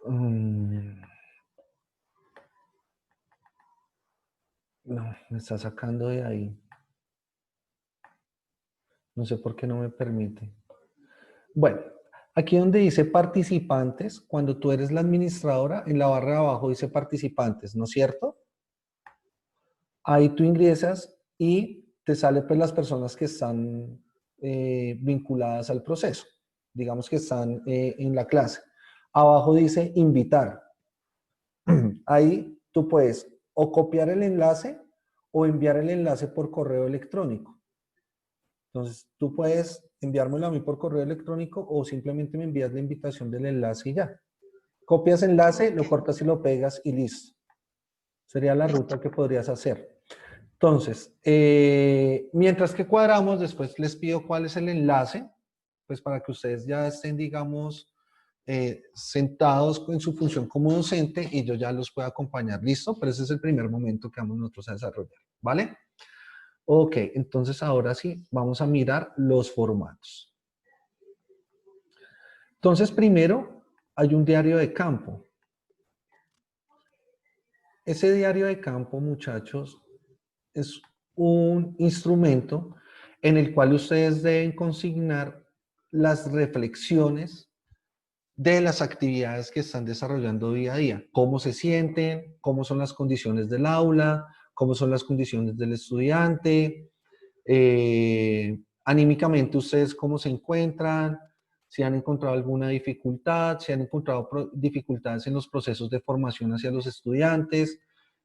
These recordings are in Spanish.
Mm, no, me está sacando de ahí. No sé por qué no me permite. Bueno, aquí donde dice participantes, cuando tú eres la administradora, en la barra de abajo dice participantes, ¿no es cierto? Ahí tú ingresas y te sale pues las personas que están vinculadas al proceso, digamos que están en la clase. Abajo dice invitar. Ahí tú puedes o copiar el enlace o enviar el enlace por correo electrónico. Entonces, tú puedes enviármelo a mí por correo electrónico o simplemente me envías la invitación del enlace y ya. Copias enlace, lo cortas y lo pegas y listo. Sería la ruta que podrías hacer. Entonces, mientras que cuadramos, después les pido cuál es el enlace, pues para que ustedes ya estén, digamos, sentados en su función como docente y yo ya los pueda acompañar. ¿Listo? Pero ese es el primer momento que vamos nosotros a desarrollar. ¿Vale? Ok, entonces ahora sí, vamos a mirar los formatos. Entonces, primero hay un diario de campo. Ese diario de campo, muchachos, es un instrumento en el cual ustedes deben consignar las reflexiones de las actividades que están desarrollando día a día. Cómo se sienten, cómo son las condiciones del aula, cómo son las condiciones del estudiante, anímicamente ustedes cómo se encuentran, si han encontrado alguna dificultad, si han encontrado dificultades en los procesos de formación hacia los estudiantes,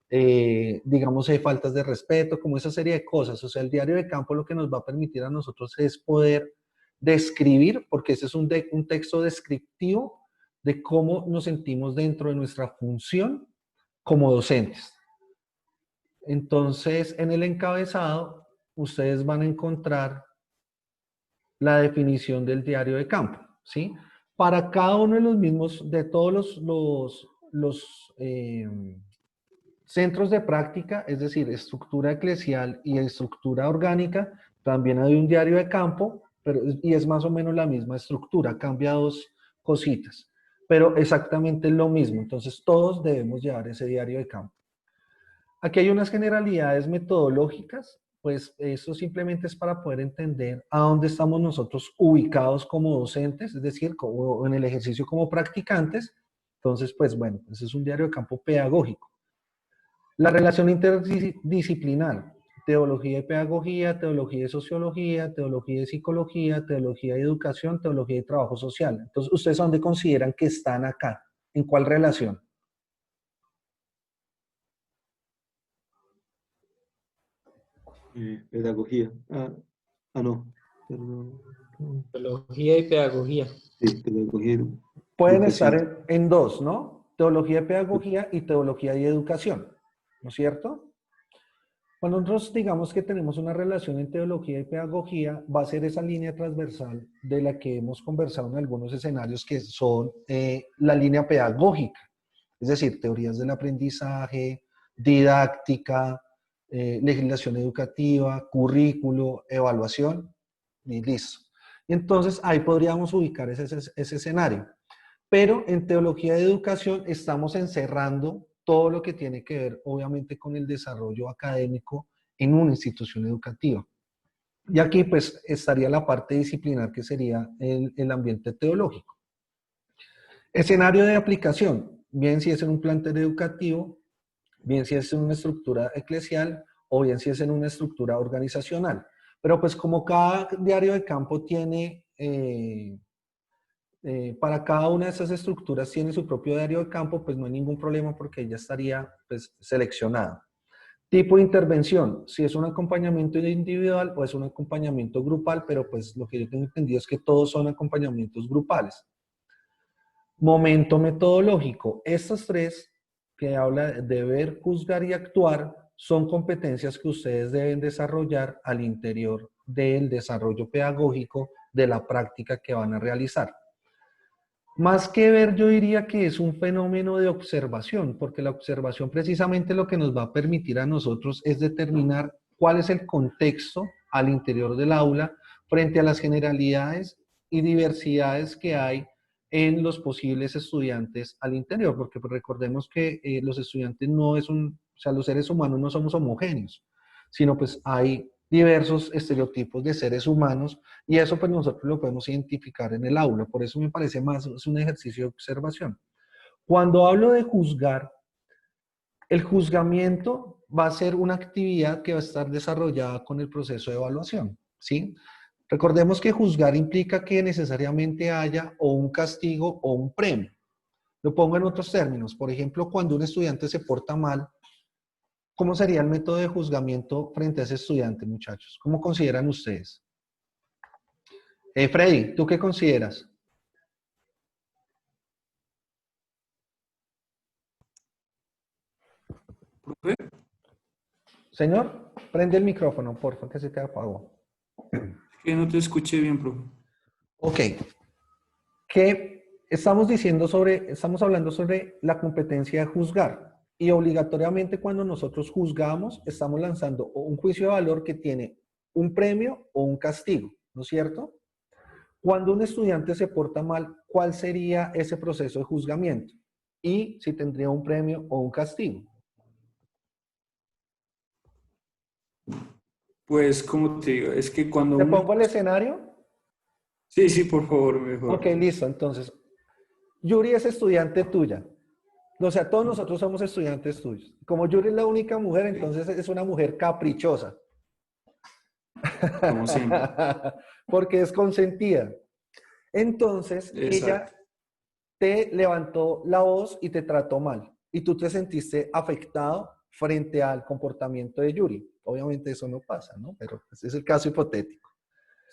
digamos, hay faltas de respeto, como esa serie de cosas. O sea, el diario de campo lo que nos va a permitir a nosotros es poder describir, porque ese es un texto descriptivo de cómo nos sentimos dentro de nuestra función como docentes. Entonces, en el encabezado, ustedes van a encontrar la definición del diario de campo, ¿sí? Para cada uno de los mismos, de todos los centros de práctica, es decir, estructura eclesial y estructura orgánica, también hay un diario de campo, y es más o menos la misma estructura, cambia dos cositas, pero exactamente lo mismo. Entonces, todos debemos llevar ese diario de campo. Aquí hay unas generalidades metodológicas, pues eso simplemente es para poder entender a dónde estamos nosotros ubicados como docentes, es decir, como en el ejercicio como practicantes. Entonces, pues bueno, ese es un diario de campo pedagógico. La relación interdisciplinar, teología y pedagogía, teología y sociología, teología y psicología, teología y educación, teología y trabajo social. Entonces, ¿ustedes dónde consideran que están acá? ¿En cuál relación? Pedagogía. No. Teología y pedagogía. Sí, pedagogía. Pueden Educación. estar en dos, ¿no? Teología y pedagogía y teología y educación, ¿no es cierto? Cuando nosotros digamos que tenemos una relación en teología y pedagogía, va a ser esa línea transversal de la que hemos conversado en algunos escenarios que son la línea pedagógica, es decir, teorías del aprendizaje, didáctica, legislación educativa, currículo, evaluación, y listo. Y entonces ahí podríamos ubicar ese escenario. Pero en teología de educación estamos encerrando todo lo que tiene que ver, obviamente, con el desarrollo académico en una institución educativa. Y aquí, pues, estaría la parte disciplinar, que sería el ambiente teológico. Escenario de aplicación, bien si es en un plantel educativo, bien si es en una estructura eclesial, o bien si es en una estructura organizacional. Pero pues como cada diario de campo tiene... para cada una de esas estructuras tiene su propio diario de campo, pues no hay ningún problema porque ya estaría pues, seleccionado. Tipo de intervención, si es un acompañamiento individual o es un acompañamiento grupal, pero pues lo que yo tengo entendido es que todos son acompañamientos grupales. Momento metodológico, estos tres que habla de ver, juzgar y actuar son competencias que ustedes deben desarrollar al interior del desarrollo pedagógico de la práctica que van a realizar. Más que ver, yo diría que es un fenómeno de observación, porque la observación precisamente lo que nos va a permitir a nosotros es determinar cuál es el contexto al interior del aula frente a las generalidades y diversidades que hay en los posibles estudiantes al interior, porque pues, recordemos que los estudiantes no es o sea, los seres humanos no somos homogéneos, sino pues hay diversos estereotipos de seres humanos y eso pues nosotros lo podemos identificar en el aula, por eso me parece más, es un ejercicio de observación. Cuando hablo de juzgar, el juzgamiento va a ser una actividad que va a estar desarrollada con el proceso de evaluación, ¿sí? Recordemos que juzgar implica que necesariamente haya o un castigo o un premio. Lo pongo en otros términos. Por ejemplo, cuando un estudiante se porta mal, ¿cómo sería el método de juzgamiento frente a ese estudiante, muchachos? ¿Cómo consideran ustedes? Freddy, ¿tú qué consideras? ¿Profe? Señor, prende el micrófono, por favor, que se te apagó. Que no te escuché bien, profe. Ok. ¿Qué estamos diciendo estamos hablando sobre la competencia de juzgar? Y obligatoriamente cuando nosotros juzgamos, estamos lanzando un juicio de valor que tiene un premio o un castigo, ¿no es cierto? Cuando un estudiante se porta mal, ¿cuál sería ese proceso de juzgamiento? Y si tendría un premio o un castigo. Pues, como te digo, es que cuando ¿Te uno... pongo el escenario? Sí, sí, por favor, mejor. Ok, listo. Entonces, Yuri es estudiante tuya. O sea, todos nosotros somos estudiantes tuyos. Como Yuri es la única mujer, entonces es una mujer caprichosa. Como siempre. Porque es consentida. Entonces, ella Exacto. te levantó la voz y te trató mal. Y tú te sentiste afectado frente al comportamiento de Yuri. Obviamente eso no pasa, ¿no? Pero ese es el caso hipotético.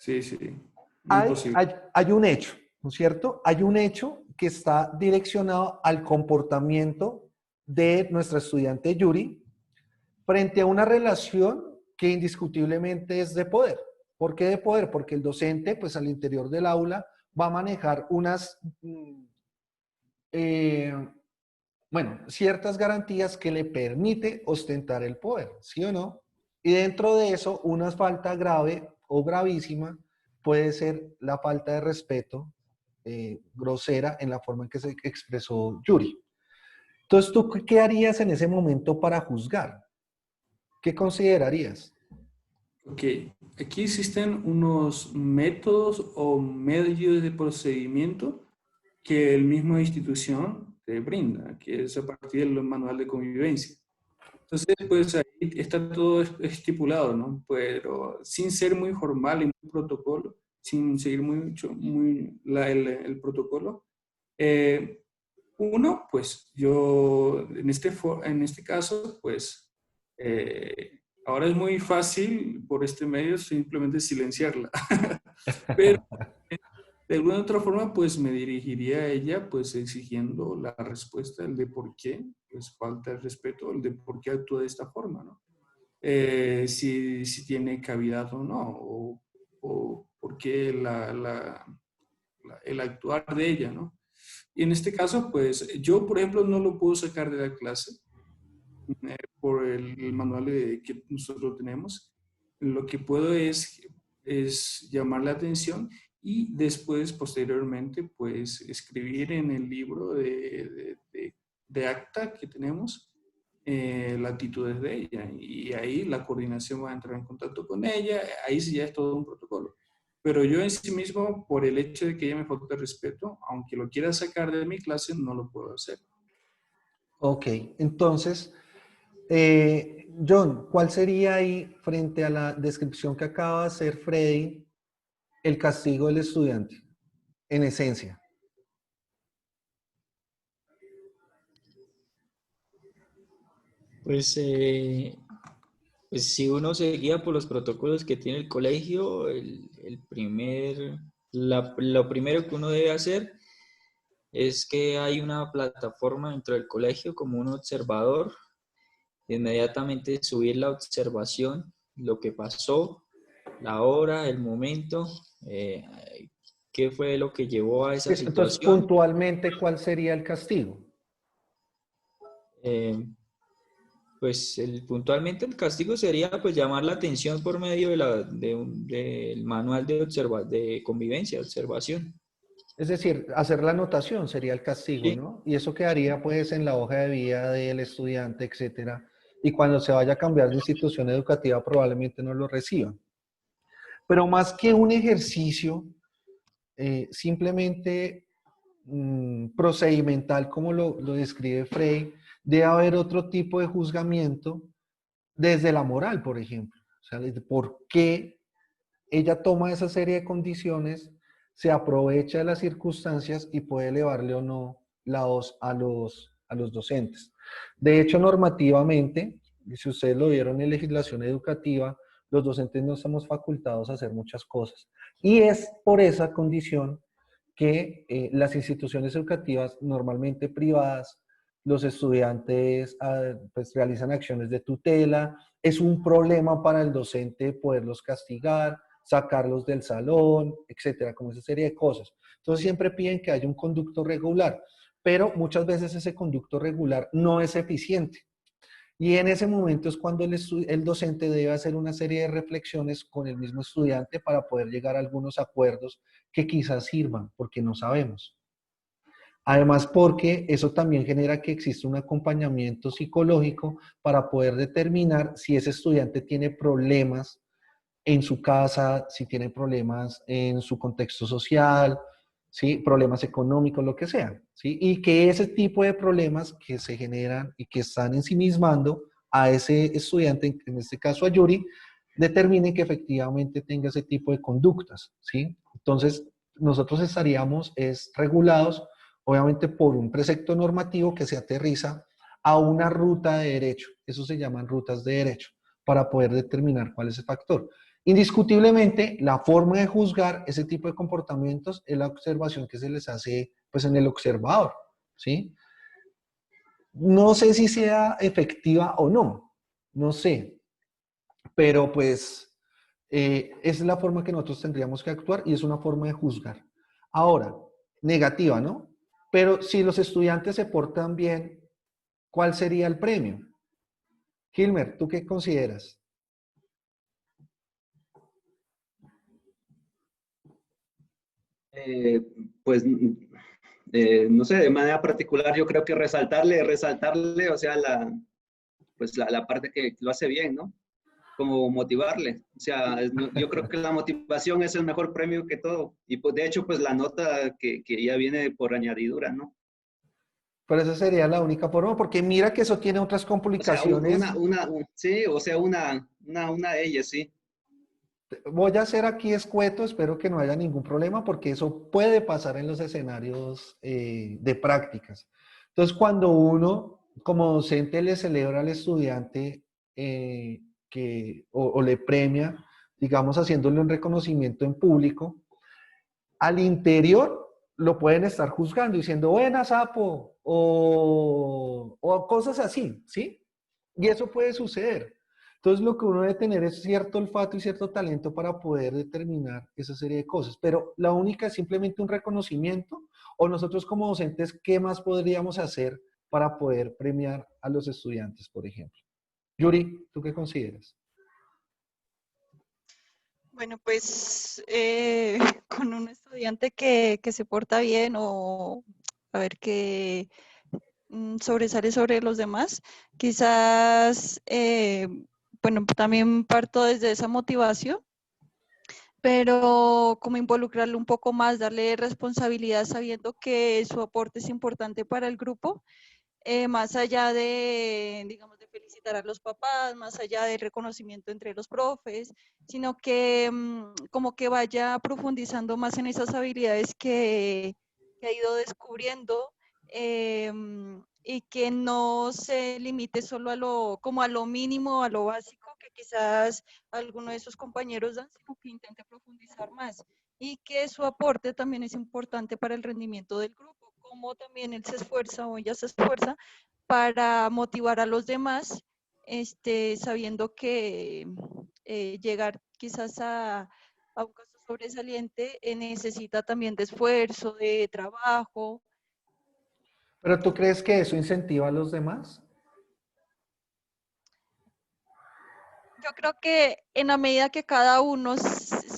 Sí, sí. Muy Hay, posible. hay, hay un hecho, ¿no es cierto? Hay un hecho que está direccionado al comportamiento de nuestra estudiante Yuri frente a una relación que indiscutiblemente es de poder. ¿Por qué de poder? Porque el docente, pues al interior del aula, va a manejar eh, ciertas garantías que le permite ostentar el poder, ¿sí o no? Y dentro de eso, una falta grave o gravísima puede ser la falta de respeto grosera en la forma en que se expresó Yuri. Entonces, ¿tú qué harías en ese momento para juzgar? ¿Qué considerarías? Ok. Aquí existen unos métodos o medios de procedimiento que el mismo institución te brinda, que es a partir del manual de convivencia. Entonces, pues ahí está todo estipulado, ¿no? Pero sin ser muy formal y muy protocolo, sin seguir mucho el protocolo. eh, Uno, pues yo en este caso, pues ahora es muy fácil por este medio simplemente silenciarla. Pero de alguna otra forma, pues me dirigiría a ella, pues exigiendo la respuesta, el de por qué, pues falta el respeto, el de por qué actúa de esta forma, ¿no? Si tiene cavidad o no, o por qué el actuar de ella, ¿no? Y en este caso, pues yo, por ejemplo, no lo puedo sacar de la clase por el manual que nosotros tenemos. Lo que puedo es llamar la atención y después, posteriormente, pues escribir en el libro de acta que tenemos las actitudes de ella. Y ahí la coordinación va a entrar en contacto con ella. Ahí sí ya es todo un protocolo. Pero yo en sí mismo, por el hecho de que ella me falta respeto, aunque lo quiera sacar de mi clase, no lo puedo hacer. Ok, entonces, John, ¿cuál sería ahí, frente a la descripción que acaba de hacer Freddy, el castigo del estudiante, en esencia? Pues, pues si uno se guía por los protocolos que tiene el colegio, lo primero que uno debe hacer es que hay una plataforma dentro del colegio como un observador, inmediatamente subir la observación, lo que pasó, la hora, el momento, eh, qué fue lo que llevó a esa Listo, entonces, situación. puntualmente, ¿cuál sería el castigo? Eh, Pues puntualmente el castigo sería pues llamar la atención por medio del manual de convivencia, observación. Es decir, hacer la anotación sería el castigo, Sí. ¿no? Y eso quedaría pues en la hoja de vida del estudiante, etcétera. Y cuando se vaya a cambiar de institución educativa probablemente no lo reciban. Pero más que un ejercicio, simplemente procedimental, como lo describe Frey, debe haber otro tipo de juzgamiento desde la moral, por ejemplo. O sea, desde por qué ella toma esa serie de condiciones, se aprovecha de las circunstancias y puede elevarle o no la voz a los docentes. De hecho, normativamente, si ustedes lo vieron en legislación educativa, los docentes no estamos facultados a hacer muchas cosas. Y es por esa condición que las instituciones educativas, normalmente privadas, los estudiantes pues, realizan acciones de tutela, es un problema para el docente poderlos castigar, sacarlos del salón, etcétera, como esa serie de cosas. Entonces siempre piden que haya un conducto regular, pero muchas veces ese conducto regular no es eficiente. Y en ese momento es cuando el docente debe hacer una serie de reflexiones con el mismo estudiante para poder llegar a algunos acuerdos que quizás sirvan, porque no sabemos. Además, porque eso también genera que exista un acompañamiento psicológico para poder determinar si ese estudiante tiene problemas en su casa, si tiene problemas en su contexto social, ¿sí? Problemas económicos, lo que sea, ¿sí? Y que ese tipo de problemas que se generan y que están ensimismando a ese estudiante, en este caso a Yuri, determinen que efectivamente tenga ese tipo de conductas, ¿sí? Entonces, nosotros estaríamos regulados, obviamente, por un precepto normativo que se aterriza a una ruta de derecho. Eso se llaman rutas de derecho, para poder determinar cuál es el factor. Indiscutiblemente, la forma de juzgar ese tipo de comportamientos es la observación que se les hace pues, en el observador, ¿sí? No sé si sea efectiva o no, no sé, pero pues es la forma que nosotros tendríamos que actuar y es una forma de juzgar. Ahora, negativa, ¿no? Pero si los estudiantes se portan bien, ¿cuál sería el premio? Gilmer, ¿tú qué consideras? Eh, pues, no sé, de manera particular yo creo que resaltarle, o sea, pues la parte que lo hace bien, ¿no? Como motivarle. O sea, yo creo que la motivación es el mejor premio que todo. Y pues de hecho, pues la nota que ya viene por añadidura, ¿no? Pero esa sería la única forma, porque mira que eso tiene otras O sea, complicaciones. sí, o sea, una de ellas, sí. Voy a hacer aquí escueto, espero que no haya ningún problema, porque eso puede pasar en los escenarios de prácticas. Entonces, cuando uno como docente le celebra al estudiante o le premia, digamos, haciéndole un reconocimiento en público, al interior lo pueden estar juzgando, diciendo, buena sapo, o cosas así, ¿sí? Y eso puede suceder. Entonces, lo que uno debe tener es cierto olfato y cierto talento para poder determinar esa serie de cosas. Pero la única es simplemente un reconocimiento, o nosotros como docentes, ¿qué más podríamos hacer para poder premiar a los estudiantes, por ejemplo? Yuri, ¿tú qué consideras? Bueno, pues con un estudiante que se porta bien o a ver que sobresale sobre los demás, quizás, bueno, también parto desde esa motivación, pero como involucrarlo un poco más, darle responsabilidad sabiendo que su aporte es importante para el grupo, más allá de, digamos, de felicitar a los papás, más allá del reconocimiento entre los profes, sino que como que vaya profundizando más en esas habilidades que ha ido descubriendo y que no se limite solo como a lo mínimo, a lo básico que quizás alguno de sus compañeros dan, sino que intente profundizar más y que su aporte también es importante para el rendimiento del grupo, como también él se esfuerza o ella se esfuerza para motivar a los demás, sabiendo que llegar quizás a un caso sobresaliente necesita también de esfuerzo, de trabajo. ¿Pero tú crees que eso incentiva a los demás? Yo creo que en la medida que cada uno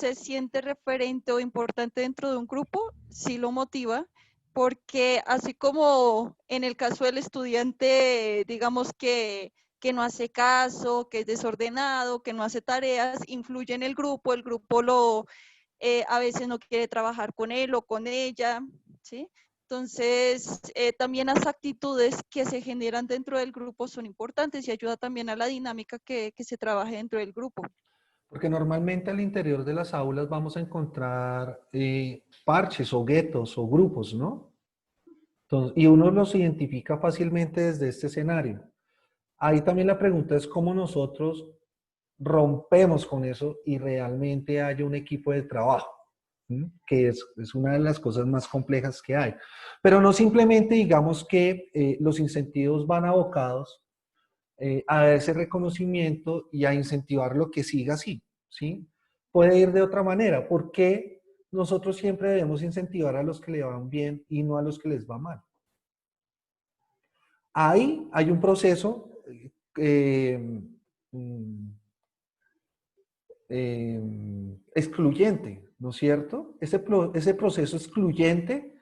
se siente referente o importante dentro de un grupo, sí lo motiva, porque así como en el caso del estudiante, digamos que no hace caso, que es desordenado, que no hace tareas, influye en el grupo a veces no quiere trabajar con él o con ella, ¿sí? Entonces, también las actitudes que se generan dentro del grupo son importantes y ayuda también a la dinámica que se trabaje dentro del grupo. Porque normalmente al interior de las aulas vamos a encontrar parches o guetos o grupos, ¿no? Entonces, y uno los identifica fácilmente desde este escenario. Ahí también la pregunta es cómo nosotros rompemos con eso y realmente haya un equipo de trabajo, ¿sí? Que es una de las cosas más complejas que hay. Pero no simplemente digamos que los incentivos van abocados a ese reconocimiento y a incentivar lo que siga así, ¿sí? Puede ir de otra manera. ¿Por qué nosotros siempre debemos incentivar a los que le van bien y no a los que les va mal? Ahí hay un proceso mm, excluyente, ¿no es cierto? Ese proceso excluyente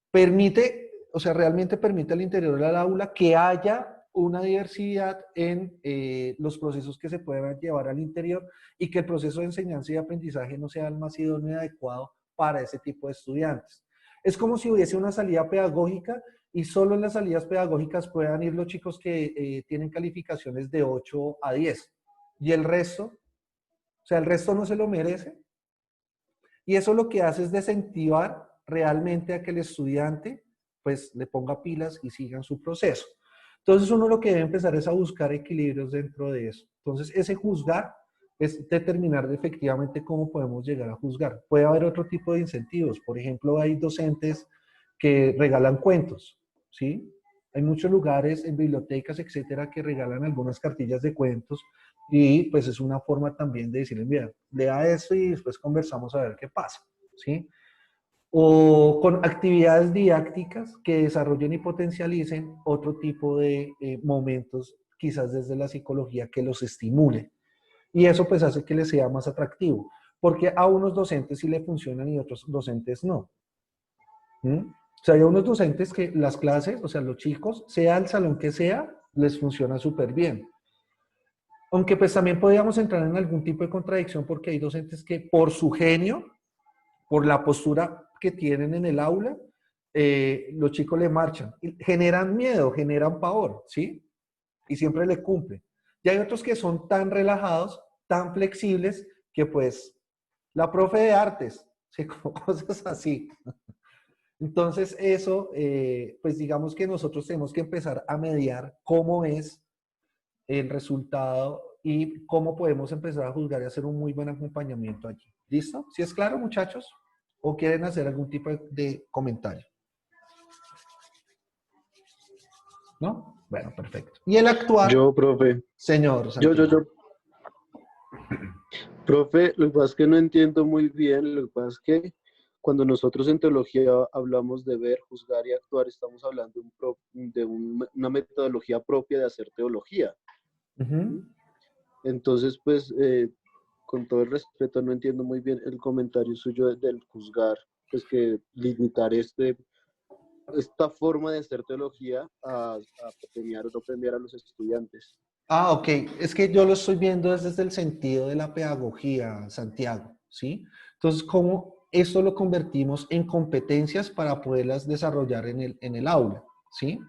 permite, o sea, realmente permite al interior del aula que haya una diversidad en los procesos que se puedan llevar al interior y que el proceso de enseñanza y aprendizaje no sea el más idóneo y adecuado para ese tipo de estudiantes. Es como si hubiese una salida pedagógica y solo en las salidas pedagógicas puedan ir los chicos que tienen calificaciones de 8 a 10 y el resto, o sea, el resto no se lo merece. Y eso lo que hace es desincentivar realmente a que el estudiante pues le ponga pilas y siga en su proceso. Entonces uno lo que debe empezar es a buscar equilibrios dentro de eso. Entonces ese juzgar es determinar efectivamente cómo podemos llegar a juzgar. Puede haber otro tipo de incentivos. Por ejemplo, hay docentes que regalan cuentos, ¿sí? Hay muchos lugares en bibliotecas, etcétera, que regalan algunas cartillas de cuentos y pues es una forma también de decirle, mira, lea esto y después conversamos a ver qué pasa, ¿sí? O con actividades didácticas que desarrollen y potencialicen otro tipo de momentos, quizás desde la psicología, que los estimulen. Y eso pues hace que les sea más atractivo, porque a unos docentes sí le funcionan y a otros docentes no. ¿Mm? O sea, hay unos docentes que las clases, o sea, los chicos, sea el salón que sea, les funciona súper bien. Aunque pues también podríamos entrar en algún tipo de contradicción porque hay docentes que por su genio, por la postura que tienen en el aula, los chicos le marchan. Generan miedo, generan pavor, ¿sí? Y siempre le cumplen. Y hay otros que son tan relajados, tan flexibles, que pues la profe de artes, ¿sí? Como cosas así. Entonces eso, pues digamos que nosotros tenemos que empezar a mediar cómo es el resultado y cómo podemos empezar a juzgar y hacer un muy buen acompañamiento allí. ¿Listo? ¿Sí es claro, muchachos? ¿O quieren hacer algún tipo de comentario? ¿No? Bueno, perfecto. Y el actuar, Yo, profe, señor yo, yo, Santiago. yo, profe, lo que pasa es que no entiendo muy bien, lo que pasa es que cuando nosotros en teología hablamos de ver, juzgar y actuar, estamos hablando una metodología propia de hacer teología. Uh-huh. Entonces, pues, con todo el respeto, no entiendo muy bien el comentario suyo del juzgar, pues que limitar esta forma de hacer teología a premiar o no premiar a los estudiantes. Ah, ok. Es que yo lo estoy viendo desde el sentido de la pedagogía, Santiago, ¿sí? Entonces, ¿cómo esto lo convertimos en competencias para poderlas desarrollar en el aula, ¿sí?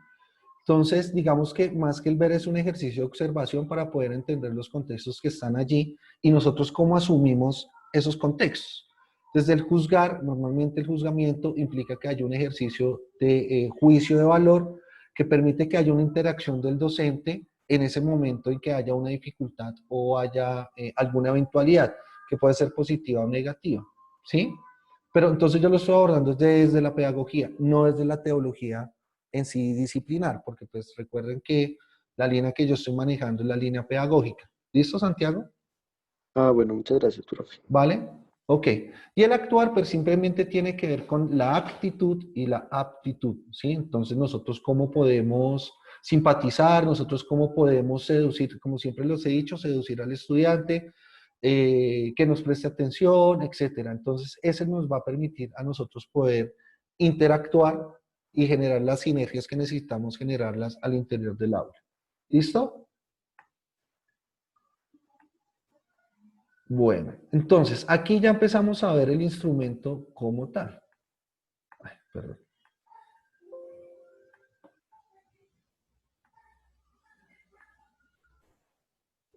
Entonces, digamos que más que el ver es un ejercicio de observación para poder entender los contextos que están allí y nosotros cómo asumimos esos contextos. Desde el juzgar, normalmente el juzgamiento implica que haya un ejercicio de juicio de valor que permite que haya una interacción del docente en ese momento en que haya una dificultad o haya alguna eventualidad que puede ser positiva o negativa, ¿sí? Pero entonces yo lo estoy abordando desde la pedagogía, no desde la teología en sí disciplinar, porque pues recuerden que la línea que yo estoy manejando es la línea pedagógica. ¿Listo, Santiago? Ah, bueno, muchas gracias, profe. ¿Vale? Ok. Y el actuar pues simplemente tiene que ver con la actitud y la aptitud, ¿sí? Entonces nosotros cómo podemos simpatizar, nosotros cómo podemos seducir, como siempre los he dicho, seducir al estudiante, que nos preste atención, etcétera. Entonces, ese nos va a permitir a nosotros poder interactuar y generar las sinergias que necesitamos generarlas al interior del aula. ¿Listo? Bueno, entonces, aquí ya empezamos a ver el instrumento como tal. Ay, perdón.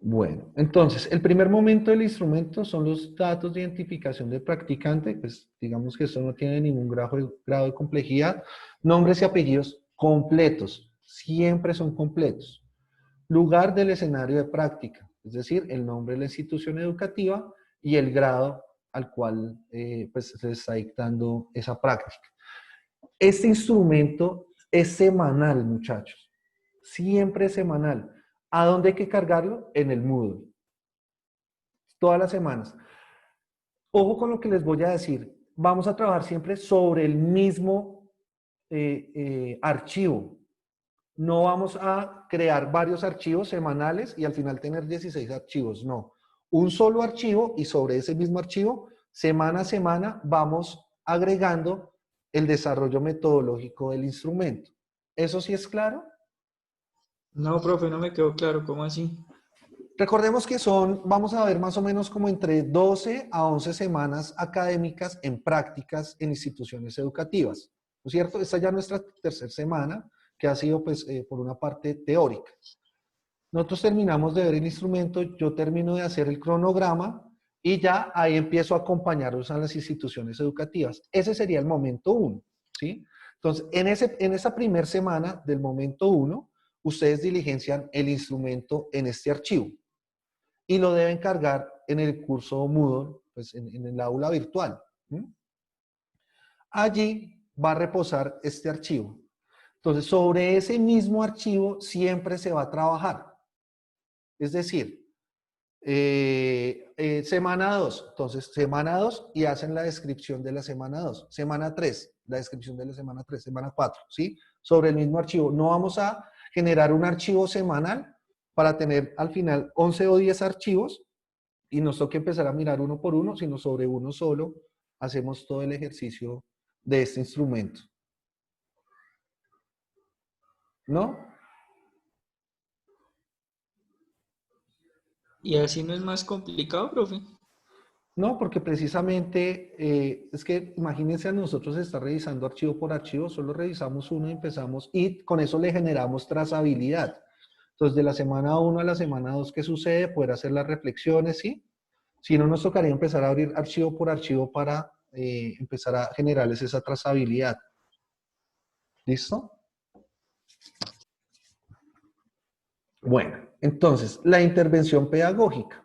Bueno, entonces, el primer momento del instrumento son los datos de identificación del practicante, pues digamos que esto no tiene ningún grado de complejidad. Nombres y apellidos completos, siempre son completos. Lugar del escenario de práctica, es decir, el nombre de la institución educativa y el grado al cual pues, se está dictando esa práctica. Este instrumento es semanal, muchachos, siempre es semanal. ¿A dónde hay que cargarlo? En el Moodle. Todas las semanas. Ojo con lo que les voy a decir. Vamos a trabajar siempre sobre el mismo archivo. No vamos a crear varios archivos semanales y al final tener 16 archivos. No. Un solo archivo y sobre ese mismo archivo, semana a semana, vamos agregando el desarrollo metodológico del instrumento. ¿Eso sí es claro? No, profe, no me quedó claro. ¿Cómo así? Recordemos que vamos a ver más o menos como entre 12 a 11 semanas académicas en prácticas en instituciones educativas. ¿No es cierto? Esta ya es nuestra tercera semana, que ha sido pues por una parte teórica. Nosotros terminamos de ver el instrumento, yo termino de hacer el cronograma y ya ahí empiezo a acompañarlos a las instituciones educativas. Ese sería el momento 1, ¿sí? Entonces, en esa primera semana del momento 1, ustedes diligencian el instrumento en este archivo y lo deben cargar en el curso Moodle, pues en el aula virtual. Allí va a reposar este archivo. Entonces, sobre ese mismo archivo siempre se va a trabajar. Es decir, semana 2, entonces semana 2 y hacen la descripción de la semana 2. Semana 3, la descripción de la semana 3. Semana 4, ¿sí? Sobre el mismo archivo. No vamos a generar un archivo semanal para tener al final 11 o 10 archivos y nos toque empezar a mirar uno por uno, sino sobre uno solo hacemos todo el ejercicio de este instrumento. ¿No? ¿Y así no es más complicado, profe? No, porque precisamente es que imagínense a nosotros estar revisando archivo por archivo, solo revisamos uno y empezamos, y con eso le generamos trazabilidad. Entonces, de la semana 1 a la semana 2, ¿qué sucede? Poder hacer las reflexiones, ¿sí? Si no, nos tocaría empezar a abrir archivo por archivo para empezar a generarles esa trazabilidad. ¿Listo? Bueno, entonces, la intervención pedagógica.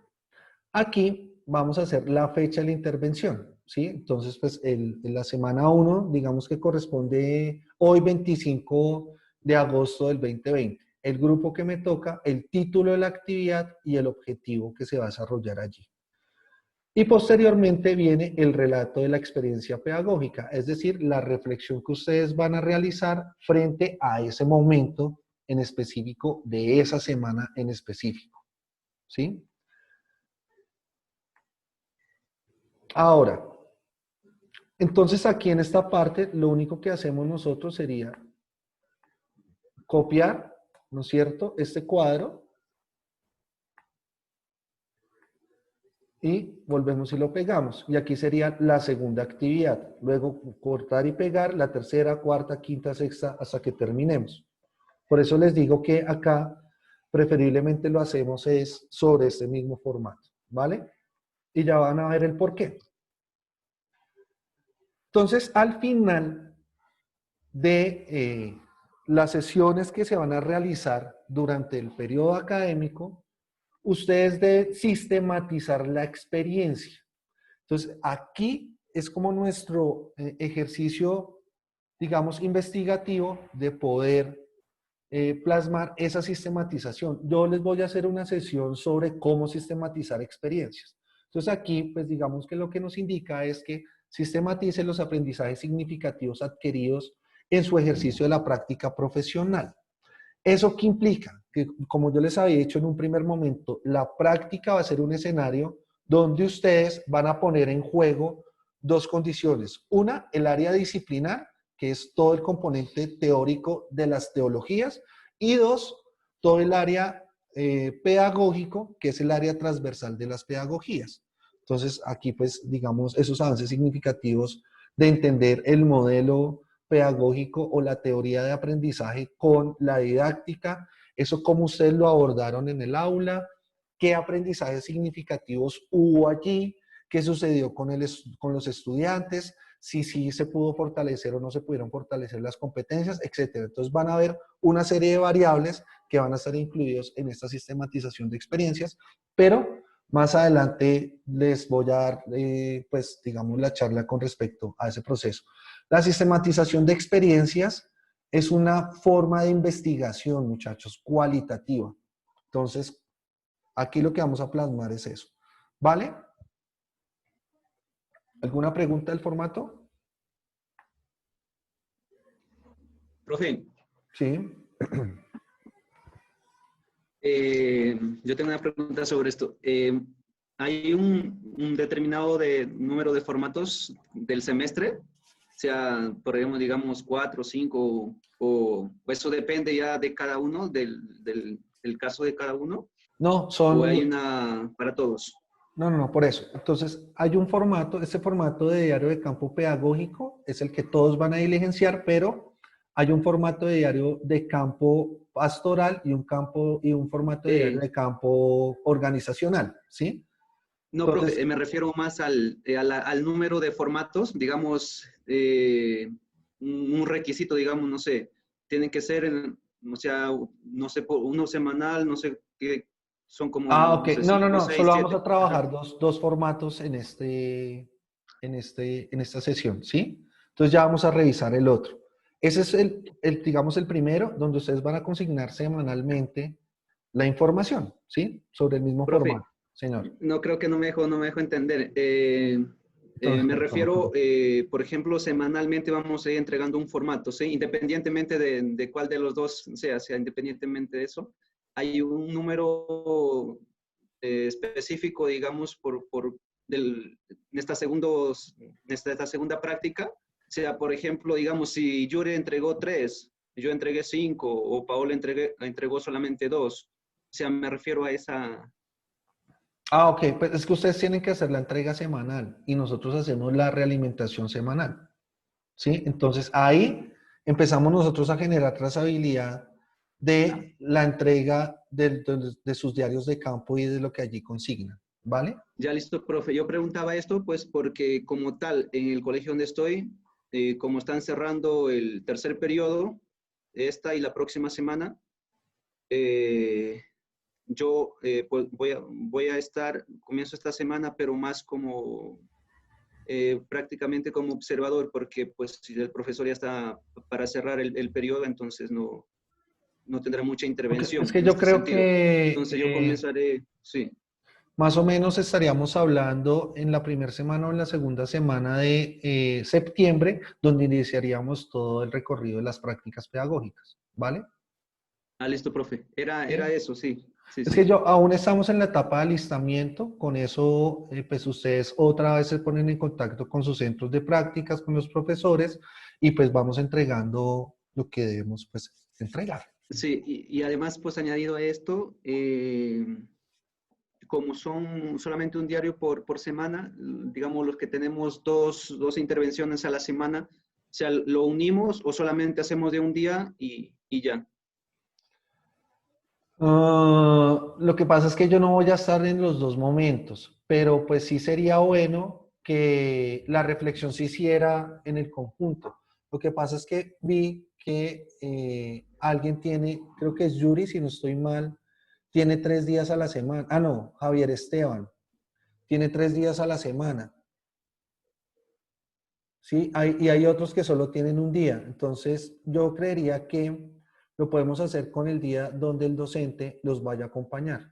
Aquí vamos a hacer la fecha de la intervención, ¿sí? Entonces, pues, en la semana 1, digamos que corresponde hoy 25 de agosto del 2020. El grupo que me toca, el título de la actividad y el objetivo que se va a desarrollar allí. Y posteriormente viene el relato de la experiencia pedagógica, es decir, la reflexión que ustedes van a realizar frente a ese momento en específico de esa semana en específico, ¿sí? Ahora, entonces aquí en esta parte lo único que hacemos nosotros sería copiar, ¿no es cierto?, este cuadro y volvemos y lo pegamos. Y aquí sería la segunda actividad. Luego cortar y pegar la tercera, cuarta, quinta, sexta, hasta que terminemos. Por eso les digo que acá preferiblemente lo hacemos es sobre este mismo formato, ¿vale? Y ya van a ver el por qué. Entonces, al final de las sesiones que se van a realizar durante el periodo académico, ustedes deben sistematizar la experiencia. Entonces, aquí es como nuestro ejercicio, digamos, investigativo de poder plasmar esa sistematización. Yo les voy a hacer una sesión sobre cómo sistematizar experiencias. Entonces, aquí, pues digamos que lo que nos indica es que sistematice los aprendizajes significativos adquiridos en su ejercicio de la práctica profesional. ¿Eso qué implica? Que, como yo les había dicho en un primer momento, la práctica va a ser un escenario donde ustedes van a poner en juego dos condiciones. Una, el área disciplinar, que es todo el componente teórico de las teologías, y dos, todo el área pedagógico, que es el área transversal de las pedagogías. Entonces, aquí pues, digamos, esos avances significativos de entender el modelo pedagógico o la teoría de aprendizaje con la didáctica, eso cómo ustedes lo abordaron en el aula, qué aprendizajes significativos hubo allí, qué sucedió con los estudiantes, si sí se pudo fortalecer o no se pudieron fortalecer las competencias, etcétera. Entonces van a haber una serie de variables que van a estar incluidos en esta sistematización de experiencias, pero más adelante les voy a dar, pues, digamos, la charla con respecto a ese proceso. La sistematización de experiencias es una forma de investigación, muchachos, cualitativa. Entonces, aquí lo que vamos a plasmar es eso. ¿Vale? ¿Alguna pregunta del formato? Profe, Sí. yo tengo una pregunta sobre esto. ¿Hay un determinado número de formatos del semestre? O sea, por ejemplo, digamos 4, 5, o eso depende ya de cada uno, del caso de cada uno, No, o hay una para todos. No, por eso. Entonces, hay un formato, este formato de diario de campo pedagógico es el que todos van a diligenciar, pero hay un formato de diario de campo pastoral y un formato de diario de campo organizacional, ¿sí? No, Entonces, profe, me refiero más al número de formatos, digamos, un requisito, digamos, no sé, tienen que ser, o sea, no sé, uno semanal, no sé qué, son como, ok. no sé, No, 5, 6, solo vamos 7. a trabajar dos formatos en esta sesión, ¿sí? Entonces ya vamos a revisar el otro. Ese es digamos, el primero, donde ustedes van a consignar semanalmente la información, ¿sí? Sobre el mismo Profe, formato, señor. no creo que no me dejo entender. Entonces, Me refiero, por ejemplo, semanalmente vamos a ir entregando un formato, ¿sí? Independientemente de cuál de los dos sea independientemente de eso, hay un número específico, digamos, en esta segunda práctica. O sea, por ejemplo, digamos, si Yuri entregó 3, yo entregué 5, o Paola entregó solamente 2. O sea, me refiero a esa... ok, pues es que ustedes tienen que hacer la entrega semanal y nosotros hacemos la realimentación semanal, ¿sí? Entonces ahí empezamos nosotros a generar trazabilidad de la entrega de sus diarios de campo y de lo que allí consignan, ¿vale? Ya listo, profe. Yo preguntaba esto, pues, porque como tal, en el colegio donde estoy, como están cerrando el tercer periodo, esta y la próxima semana, yo pues voy a estar, comienzo esta semana, pero más como, prácticamente como observador, porque pues si el profesor ya está para cerrar el periodo, entonces no tendrá mucha Es intervención que en yo este creo sentido. que Entonces yo comenzaré, sí. más o menos estaríamos hablando en la primera semana o en la segunda semana de septiembre, donde iniciaríamos todo el recorrido de las prácticas pedagógicas, ¿vale? Ah, listo, profe. Era ¿Sí? eso, sí. Sí, Es que sí. aún estamos en la etapa de alistamiento, con eso pues ustedes otra vez se ponen en contacto con sus centros de prácticas, con los profesores y pues vamos entregando lo que debemos pues entregar. Sí, y además, pues añadido a esto, como son solamente un diario por semana, digamos los que tenemos dos intervenciones a la semana, o sea, ¿lo unimos o solamente hacemos de un día y ya? Lo que pasa es que yo no voy a estar en los dos momentos, pero pues sí sería bueno que la reflexión se hiciera en el conjunto. Lo que pasa es que vi que alguien tiene, creo que es Yuri, si no estoy mal, tiene 3 días a la semana. Ah, no, Javier Esteban, tiene 3 días a la semana. Sí, y hay otros que solo tienen un día. Entonces, yo creería que lo podemos hacer con el día donde el docente los vaya a acompañar.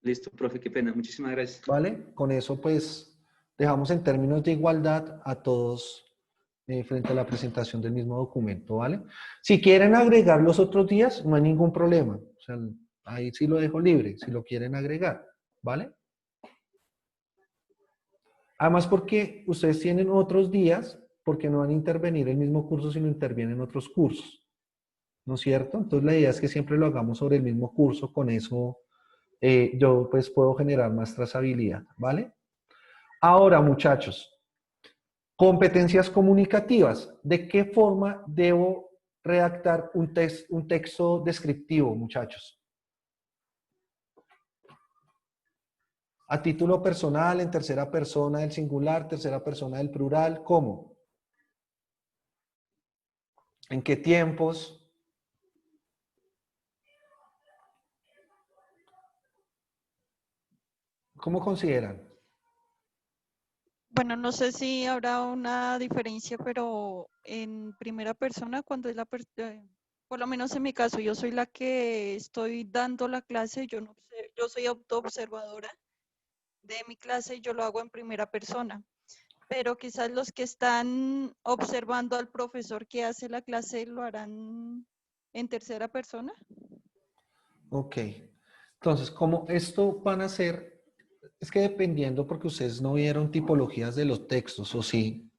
Listo, profe, qué pena. Muchísimas gracias. ¿Vale? Con eso, pues, dejamos en términos de igualdad a todos frente a la presentación del mismo documento, ¿vale? Si quieren agregar los otros días, no hay ningún problema. O sea, ahí sí lo dejo libre, si lo quieren agregar, ¿vale? Además, porque ustedes tienen otros días, porque no van a intervenir el mismo curso, sino intervienen otros cursos. ¿No es cierto? Entonces la idea es que siempre lo hagamos sobre el mismo curso, con eso yo pues puedo generar más trazabilidad, ¿vale? Ahora, muchachos, competencias comunicativas. ¿De qué forma debo redactar un texto descriptivo, muchachos? A título personal, en tercera persona del singular, tercera persona del plural, ¿cómo? ¿En qué tiempos? ¿Cómo consideran? Bueno, no sé si habrá una diferencia, pero en primera persona, cuando es por lo menos en mi caso, yo soy la que estoy dando la clase, yo soy autoobservadora de mi clase, yo lo hago en primera persona, pero quizás los que están observando al profesor que hace la clase lo harán en tercera persona. Ok. Entonces, como esto van a ser, es que dependiendo, porque ustedes no vieron tipologías de los textos, ¿o sí?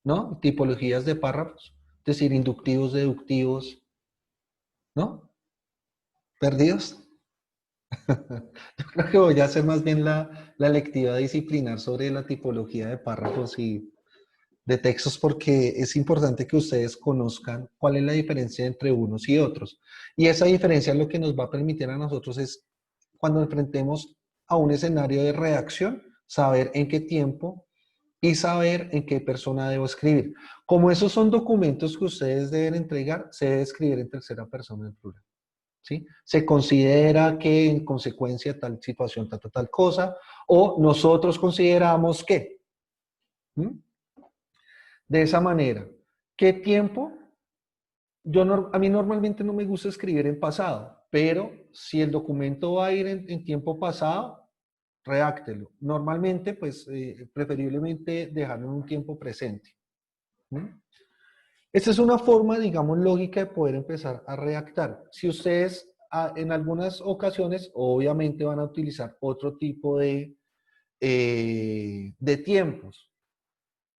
¿No? Tipologías de párrafos, es decir, inductivos, deductivos, ¿no? ¿Perdidos? Yo creo que voy a hacer más bien la lectiva disciplinar sobre la tipología de párrafos y de textos, porque es importante que ustedes conozcan cuál es la diferencia entre unos y otros. Y esa diferencia lo que nos va a permitir a nosotros es, cuando enfrentemos a un escenario de redacción, saber en qué tiempo y saber en qué persona debo escribir. Como esos son documentos que ustedes deben entregar, se debe escribir en tercera persona en plural. ¿Sí? Se considera que en consecuencia tal situación, tal cosa, o nosotros consideramos que. ¿Mm? De esa manera, ¿qué tiempo? A mí normalmente no me gusta escribir en pasado, pero si el documento va a ir en tiempo pasado, redáctelo. Normalmente, pues, preferiblemente dejarlo en un tiempo presente. ¿Mm? Esta es una forma, digamos, lógica de poder empezar a redactar. Si ustedes en algunas ocasiones, obviamente van a utilizar otro tipo de tiempos.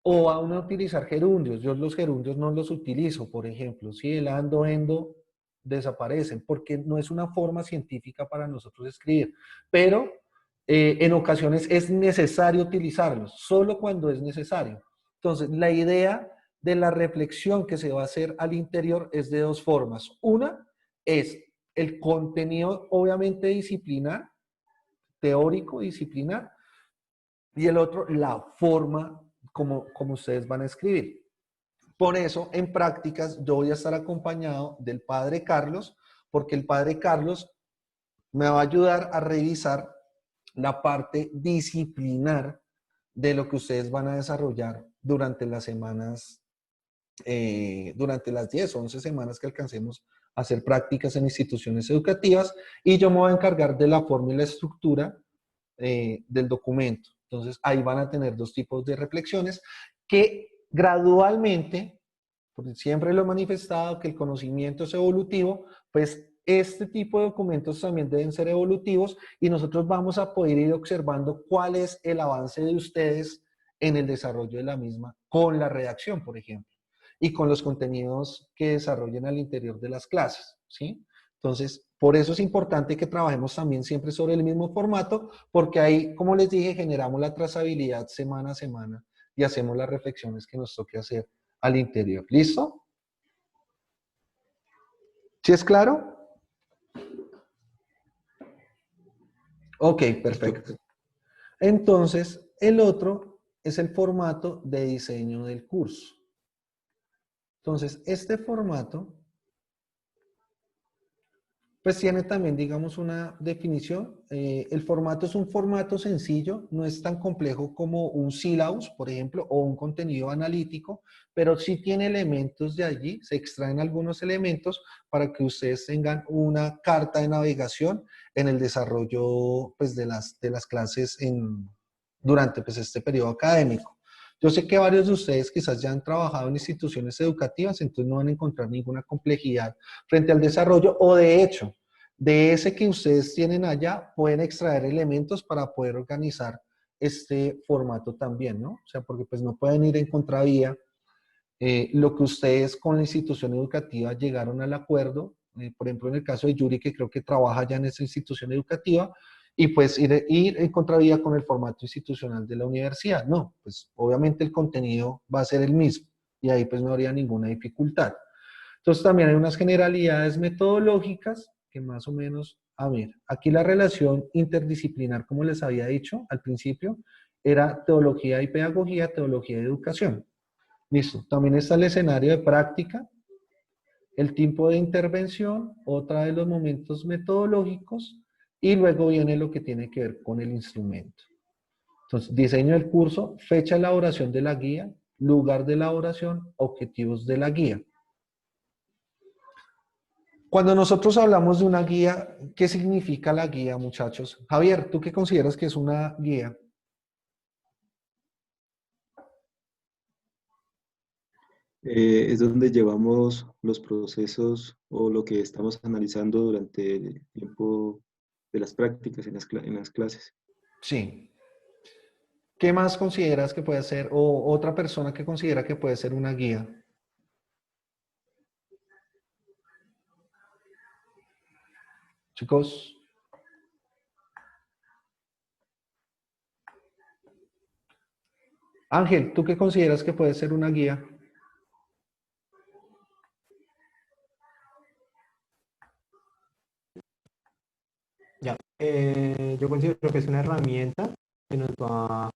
O van a utilizar gerundios. Yo los gerundios no los utilizo, por ejemplo. Si el ando, endo, desaparecen, porque no es una forma científica para nosotros escribir. Pero en ocasiones es necesario utilizarlos, solo cuando es necesario. Entonces, la idea de la reflexión que se va a hacer al interior es de dos formas. Una es el contenido, obviamente, disciplinar, teórico, disciplinar, y el otro, la forma como ustedes van a escribir. Por eso, en prácticas, yo voy a estar acompañado del padre Carlos, porque el padre Carlos me va a ayudar a revisar la parte disciplinar de lo que ustedes van a desarrollar durante las semanas, durante las 10 o 11 semanas que alcancemos a hacer prácticas en instituciones educativas, y yo me voy a encargar de la forma y la estructura del documento. Entonces, ahí van a tener dos tipos de reflexiones que gradualmente, porque siempre lo he manifestado, que el conocimiento es evolutivo, pues este tipo de documentos también deben ser evolutivos y nosotros vamos a poder ir observando cuál es el avance de ustedes en el desarrollo de la misma, con la redacción, por ejemplo, y con los contenidos que desarrollen al interior de las clases, ¿sí? Entonces, por eso es importante que trabajemos también siempre sobre el mismo formato, porque ahí, como les dije, generamos la trazabilidad semana a semana y hacemos las reflexiones que nos toque hacer al interior. ¿Listo? ¿Sí es claro? Ok, perfecto. Entonces, el otro es el formato de diseño del curso. Entonces, este formato pues tiene también, digamos, una definición. El formato es un formato sencillo, no es tan complejo como un syllabus, por ejemplo, o un contenido analítico, pero sí tiene elementos de allí, se extraen algunos elementos para que ustedes tengan una carta de navegación en el desarrollo pues, de las clases durante pues, este periodo académico. Yo sé que varios de ustedes quizás ya han trabajado en instituciones educativas, entonces no van a encontrar ninguna complejidad frente al desarrollo, o de hecho, de ese que ustedes tienen allá, pueden extraer elementos para poder organizar este formato también, ¿no? O sea, porque pues no pueden ir en contravía. Lo que ustedes con la institución educativa llegaron al acuerdo, por ejemplo, en el caso de Yuri, que creo que trabaja ya en esa institución educativa, y pues ir en contravía con el formato institucional de la universidad. No, pues obviamente el contenido va a ser el mismo, y ahí pues no habría ninguna dificultad. Entonces también hay unas generalidades metodológicas que más o menos, a ver, aquí la relación interdisciplinar, como les había dicho al principio, era teología y pedagogía, teología y educación. Listo. También está el escenario de práctica, el tiempo de intervención, otra de los momentos metodológicos, y luego viene lo que tiene que ver con el instrumento. Entonces, diseño del curso, fecha de elaboración de la guía, lugar de elaboración, objetivos de la guía. Cuando nosotros hablamos de una guía, ¿qué significa la guía, muchachos? Javier, ¿tú qué consideras que es una guía? Es donde llevamos los procesos o lo que estamos analizando durante el tiempo de las prácticas en las clases. Sí. ¿Qué más consideras que puede ser, o otra persona que considera que puede ser una guía? Chicos. Ángel, ¿tú qué consideras que puede ser una guía? Ya, yo considero que es una herramienta que nos va a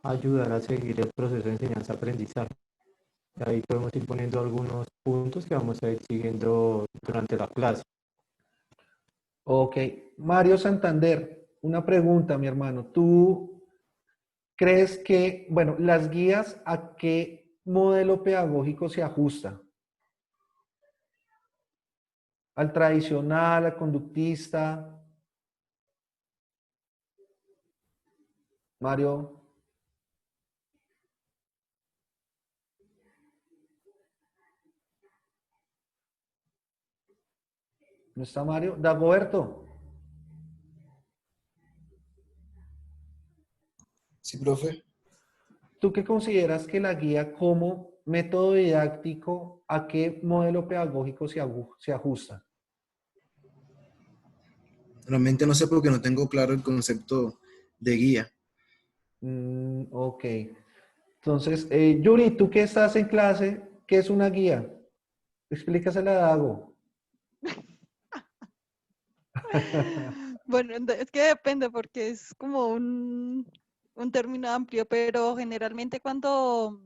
ayudar a seguir el proceso de enseñanza-aprendizaje. Ahí podemos ir poniendo algunos puntos que vamos a ir siguiendo durante la clase. Ok. Mario Santander, una pregunta, mi hermano. ¿Tú crees que, bueno, las guías a qué modelo pedagógico se ajusta? ¿Al tradicional, al conductista? Mario. ¿No está Mario? Dagoberto. Sí, profe. ¿Tú qué consideras que la guía como método didáctico a qué modelo pedagógico se ajusta? Realmente no sé porque no tengo claro el concepto de guía. Ok. Entonces, Yuri, tú que estás en clase, ¿qué es una guía? Explícasela a Dago. Bueno, es que depende porque es como un término amplio, pero generalmente cuando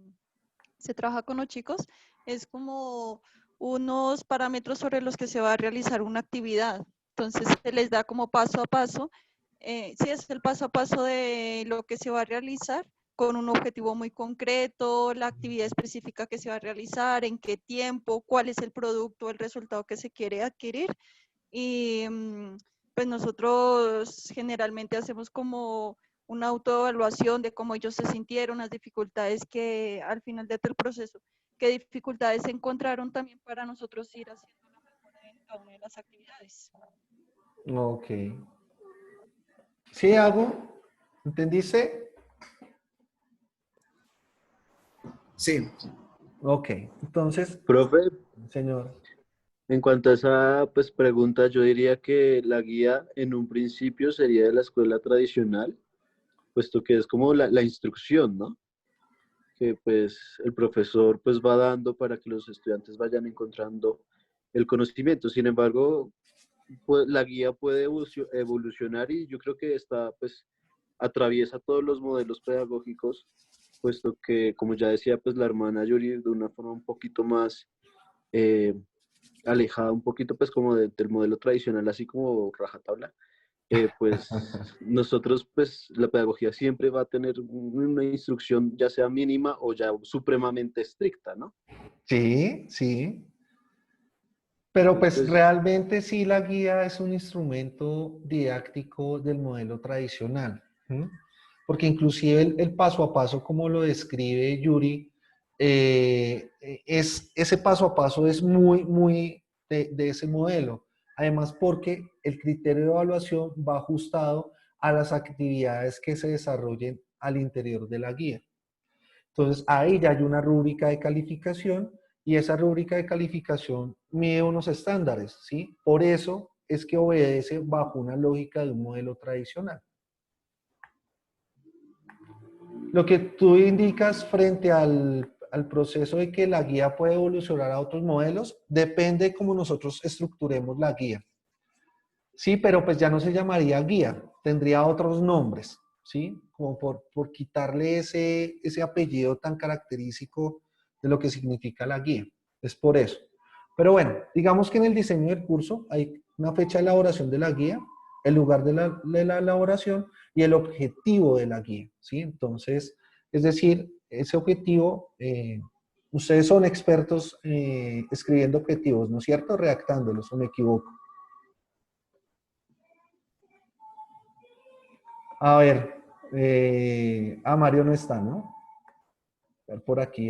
se trabaja con los chicos es como unos parámetros sobre los que se va a realizar una actividad. Entonces se les da como paso a paso, sí es el paso a paso de lo que se va a realizar con un objetivo muy concreto, la actividad específica que se va a realizar, en qué tiempo, cuál es el producto, el resultado que se quiere adquirir. Y pues nosotros generalmente hacemos como una autoevaluación de cómo ellos se sintieron, las dificultades que al final de todo el proceso, qué dificultades se encontraron también para nosotros ir haciendo la mejora en cada una de las actividades. Ok. ¿Sí hago? ¿Entendiste? Sí, Ok. Entonces, Profe, señor. en cuanto a esa pues, pregunta, yo diría que la guía en un principio sería de la escuela tradicional, puesto que es como la instrucción, ¿no? Que pues el profesor pues va dando para que los estudiantes vayan encontrando el conocimiento. Sin embargo, pues, la guía puede evolucionar y yo creo que está pues atraviesa todos los modelos pedagógicos, puesto que como ya decía pues la hermana Yuri de una forma un poquito más eh, alejada un poquito pues como del modelo tradicional, así como rajatabla, pues nosotros pues la pedagogía siempre va a tener una instrucción ya sea mínima o ya supremamente estricta, ¿no? Sí, sí. Pero pues Entonces, realmente sí la guía es un instrumento didáctico del modelo tradicional. ¿M? Porque inclusive el paso a paso, como lo describe Yuri, ese paso a paso es muy de ese modelo. Además, porque el criterio de evaluación va ajustado a las actividades que se desarrollen al interior de la guía. Entonces, ahí ya hay una rúbrica de calificación y esa rúbrica de calificación mide unos estándares, ¿sí? Por eso es que obedece bajo una lógica de un modelo tradicional. Lo que tú indicas frente al proceso de que la guía puede evolucionar a otros modelos, depende de cómo nosotros estructuremos la guía. Sí, pero pues ya no se llamaría guía, tendría otros nombres, ¿sí? Como por quitarle ese apellido tan característico de lo que significa la guía. Es por eso. Pero bueno, digamos que en el diseño del curso hay una fecha de elaboración de la guía, el lugar de la elaboración y el objetivo de la guía, ¿sí? Entonces, es decir, ese objetivo, ustedes son expertos escribiendo objetivos, ¿no es cierto? Redactándolos, ¿o me equivoco? A ver, Mario no está, ¿no? A ver por aquí,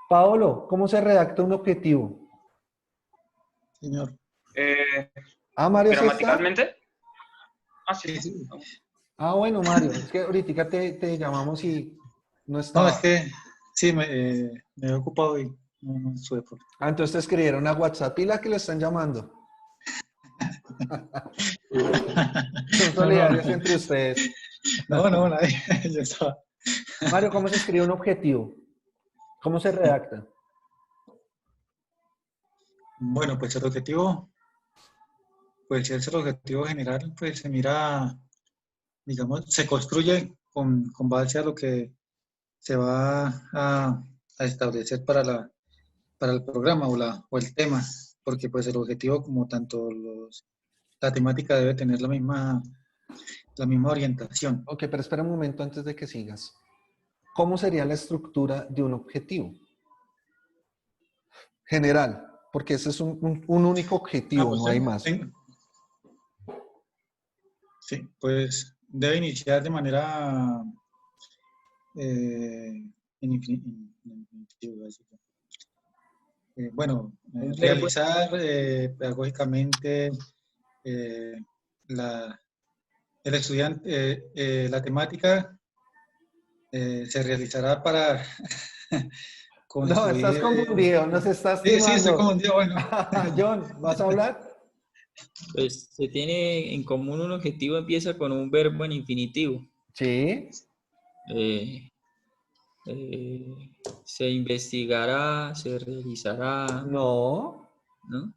Paolo, ¿cómo se redacta un objetivo? Señor. Mario sí está. ¿Gramaticalmente? Sí. Bueno, Mario, es que ahorita te llamamos y no estaba. No, es que sí, me he ocupado y no estuve por. Entonces te escribieron a WhatsApp, pila que le están llamando. Son solidarios entre ustedes. No, nadie. Yo estaba. Mario, ¿cómo se escribe un objetivo? ¿Cómo se redacta? Bueno, pues el objetivo, pues si es el objetivo general, pues se mira, digamos, se construye con base a lo que se va a establecer para el programa o el tema, porque pues el objetivo como tanto la temática debe tener la misma orientación. Ok, pero espera un momento antes de que sigas. ¿Cómo sería la estructura de un objetivo? General, porque ese es un único objetivo, pues no hay más. Sí, pues debe iniciar de manera realizar pedagógicamente el estudiante, la temática se realizará para construir... No, estás confundido, nos estás timando. Sí, estoy confundido, bueno. John, ¿vas a hablar? Pues se tiene en común un objetivo, empieza con un verbo en infinitivo. Sí. Se investigará, se realizará. No. ¿No?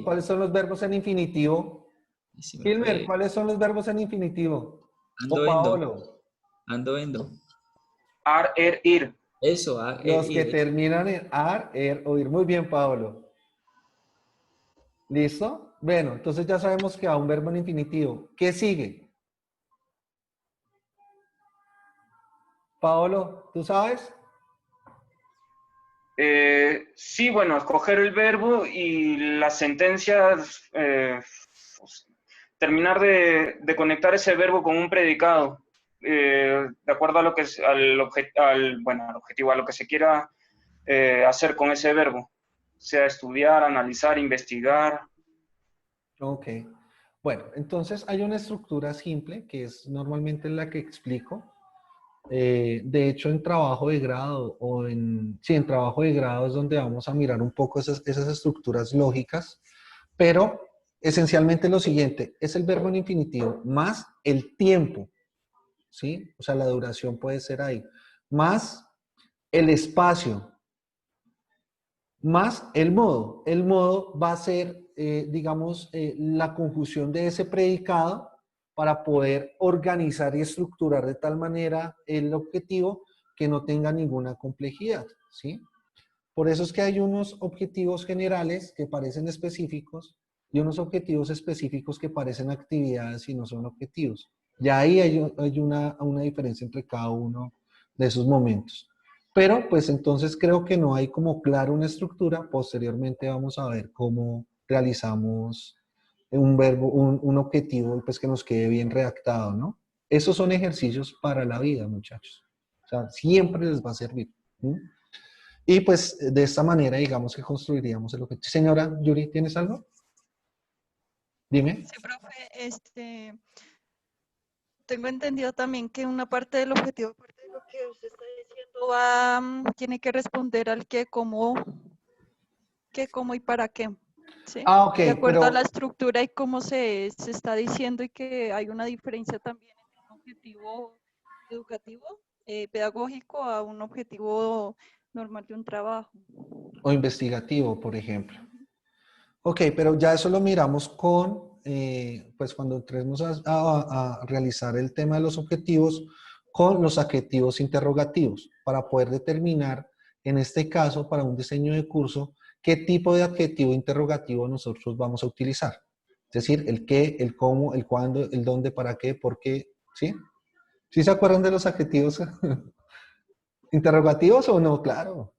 ¿Cuáles son los verbos en infinitivo? Hilmer, ¿cuáles son los verbos en infinitivo? Ando, endo. Ar, er, ir. Eso, los que terminan en ar, er o ir. Muy bien, Pablo. ¿Listo? Bueno, entonces ya sabemos que va un verbo en infinitivo. ¿Qué sigue? Paolo, ¿tú sabes? Sí, bueno, escoger el verbo y las sentencias, terminar de conectar ese verbo con un predicado, de acuerdo a lo que es, al objetivo, a lo que se quiera hacer con ese verbo, sea estudiar, analizar, investigar. Ok. Bueno, entonces hay una estructura simple que es normalmente la que explico. De hecho, en trabajo de grado en trabajo de grado es donde vamos a mirar un poco esas estructuras lógicas, pero esencialmente lo siguiente, es el verbo en infinitivo más el tiempo, ¿sí? O sea, la duración puede ser ahí, más el espacio, más el modo. El modo va a ser, la conjunción de ese predicado para poder organizar y estructurar de tal manera el objetivo que no tenga ninguna complejidad, ¿sí? Por eso es que hay unos objetivos generales que parecen específicos y unos objetivos específicos que parecen actividades y no son objetivos. Ya ahí hay una diferencia entre cada uno de esos momentos. Pero pues entonces creo que no hay como claro una estructura. Posteriormente vamos a ver cómo realizamos un verbo, un objetivo, pues que nos quede bien redactado, ¿no? Esos son ejercicios para la vida, muchachos. O sea, siempre les va a servir. ¿Sí? Y pues de esta manera, digamos que construiríamos el objetivo. Señora Yuri, ¿tienes algo? Dime. Sí, profe, tengo entendido también que una parte del objetivo, aparte de lo que usted está diciendo, va, tiene que responder al qué, cómo y para qué. ¿Sí? Ah, ok, De acuerdo a la pero estructura y cómo se está diciendo, y que hay una diferencia también entre un objetivo educativo, pedagógico, a un objetivo normal de un trabajo. o investigativo, por ejemplo. Ok, pero ya eso lo miramos con, pues cuando entremos a realizar el tema de los objetivos, con los adjetivos interrogativos, para poder determinar, en este caso, para un diseño de curso, qué tipo de adjetivo interrogativo nosotros vamos a utilizar. Es decir, el qué, el cómo, el cuándo, el dónde, para qué, por qué, ¿sí? ¿Sí se acuerdan de los adjetivos interrogativos o no? Claro.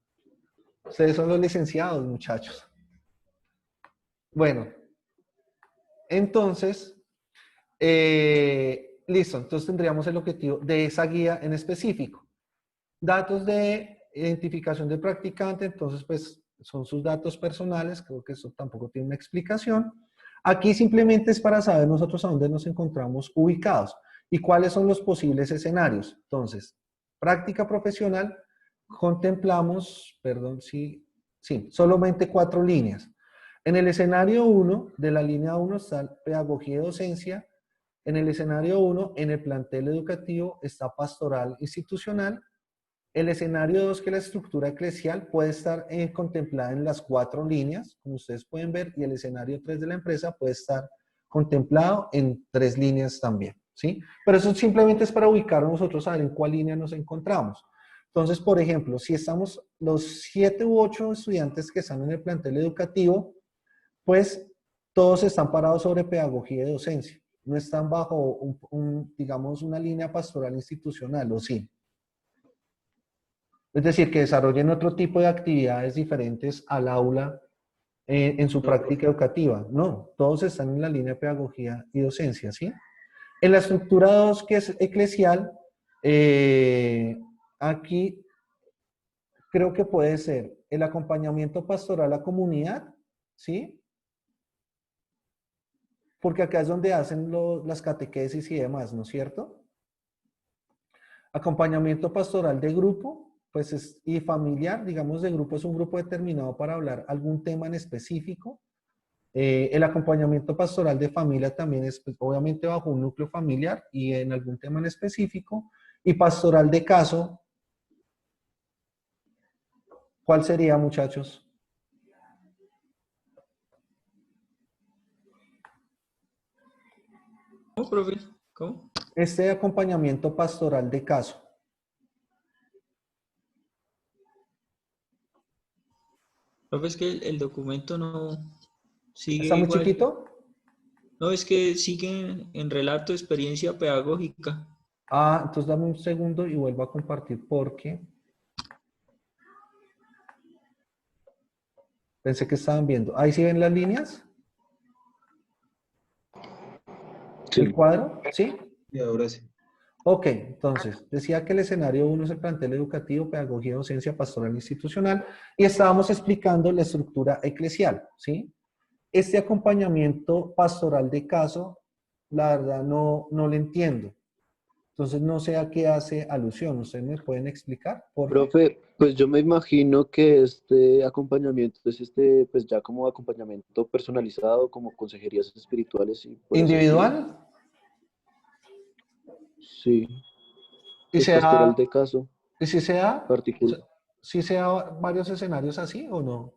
Ustedes son los licenciados, muchachos. Bueno, entonces, listo. Entonces tendríamos el objetivo de esa guía en específico. Datos de identificación del practicante, entonces pues son sus datos personales. Creo que eso tampoco tiene una explicación. Aquí simplemente es para saber nosotros a dónde nos encontramos ubicados y cuáles son los posibles escenarios. Entonces, práctica profesional, contemplamos, perdón, sí, solamente 4 líneas. En el escenario 1, de la línea 1 está pedagogía y docencia. En el escenario 1, en el plantel educativo, está pastoral institucional. El escenario 2, que es la estructura eclesial, puede estar contemplada en las 4 líneas, como ustedes pueden ver, y el escenario 3 de la empresa puede estar contemplado en 3 líneas también, ¿sí? Pero eso simplemente es para ubicar a nosotros a ver en cuál línea nos encontramos. Entonces, por ejemplo, si estamos los 7 u 8 estudiantes que están en el plantel educativo, pues todos están parados sobre pedagogía y docencia. No están bajo, digamos, una línea pastoral institucional, ¿o sí? Es decir, que desarrollen otro tipo de actividades diferentes al aula en su práctica educativa. No, todos están en la línea de pedagogía y docencia, ¿sí? En la estructura 2, que es eclesial, aquí creo que puede ser el acompañamiento pastoral a comunidad, ¿sí? Porque acá es donde hacen las catequesis y demás, ¿no es cierto? Acompañamiento pastoral de grupo, pues y familiar, digamos de grupo, es un grupo determinado para hablar algún tema en específico. El acompañamiento pastoral de familia también es, pues, obviamente bajo un núcleo familiar y en algún tema en específico. Y pastoral de caso, ¿cuál sería, muchachos? ¿Cómo, profe? ¿Cómo? Este acompañamiento pastoral de caso. Profe, es que el documento no sigue ¿Está muy igual. chiquito? No, es que sigue en relato, experiencia pedagógica. Ah, entonces dame un segundo y vuelvo a compartir porque pensé que estaban viendo. ¿Ahí sí ven las líneas? Sí. ¿El cuadro? ¿Sí? Y ahora sí. Ok, entonces, decía que el escenario 1 es el plantel educativo, pedagogía, docencia, pastoral institucional, y estábamos explicando la estructura eclesial, ¿sí? Este acompañamiento pastoral de caso, la verdad no lo entiendo. Entonces, no sé a qué hace alusión. ¿Ustedes me pueden explicar? Por favor. Profe, pues yo me imagino que este acompañamiento es pues ya como acompañamiento personalizado, como consejerías espirituales, y por así decirlo. ¿Individual? Sí, ¿Y pues pastoral de caso si sea particular. si sea varios escenarios así o no?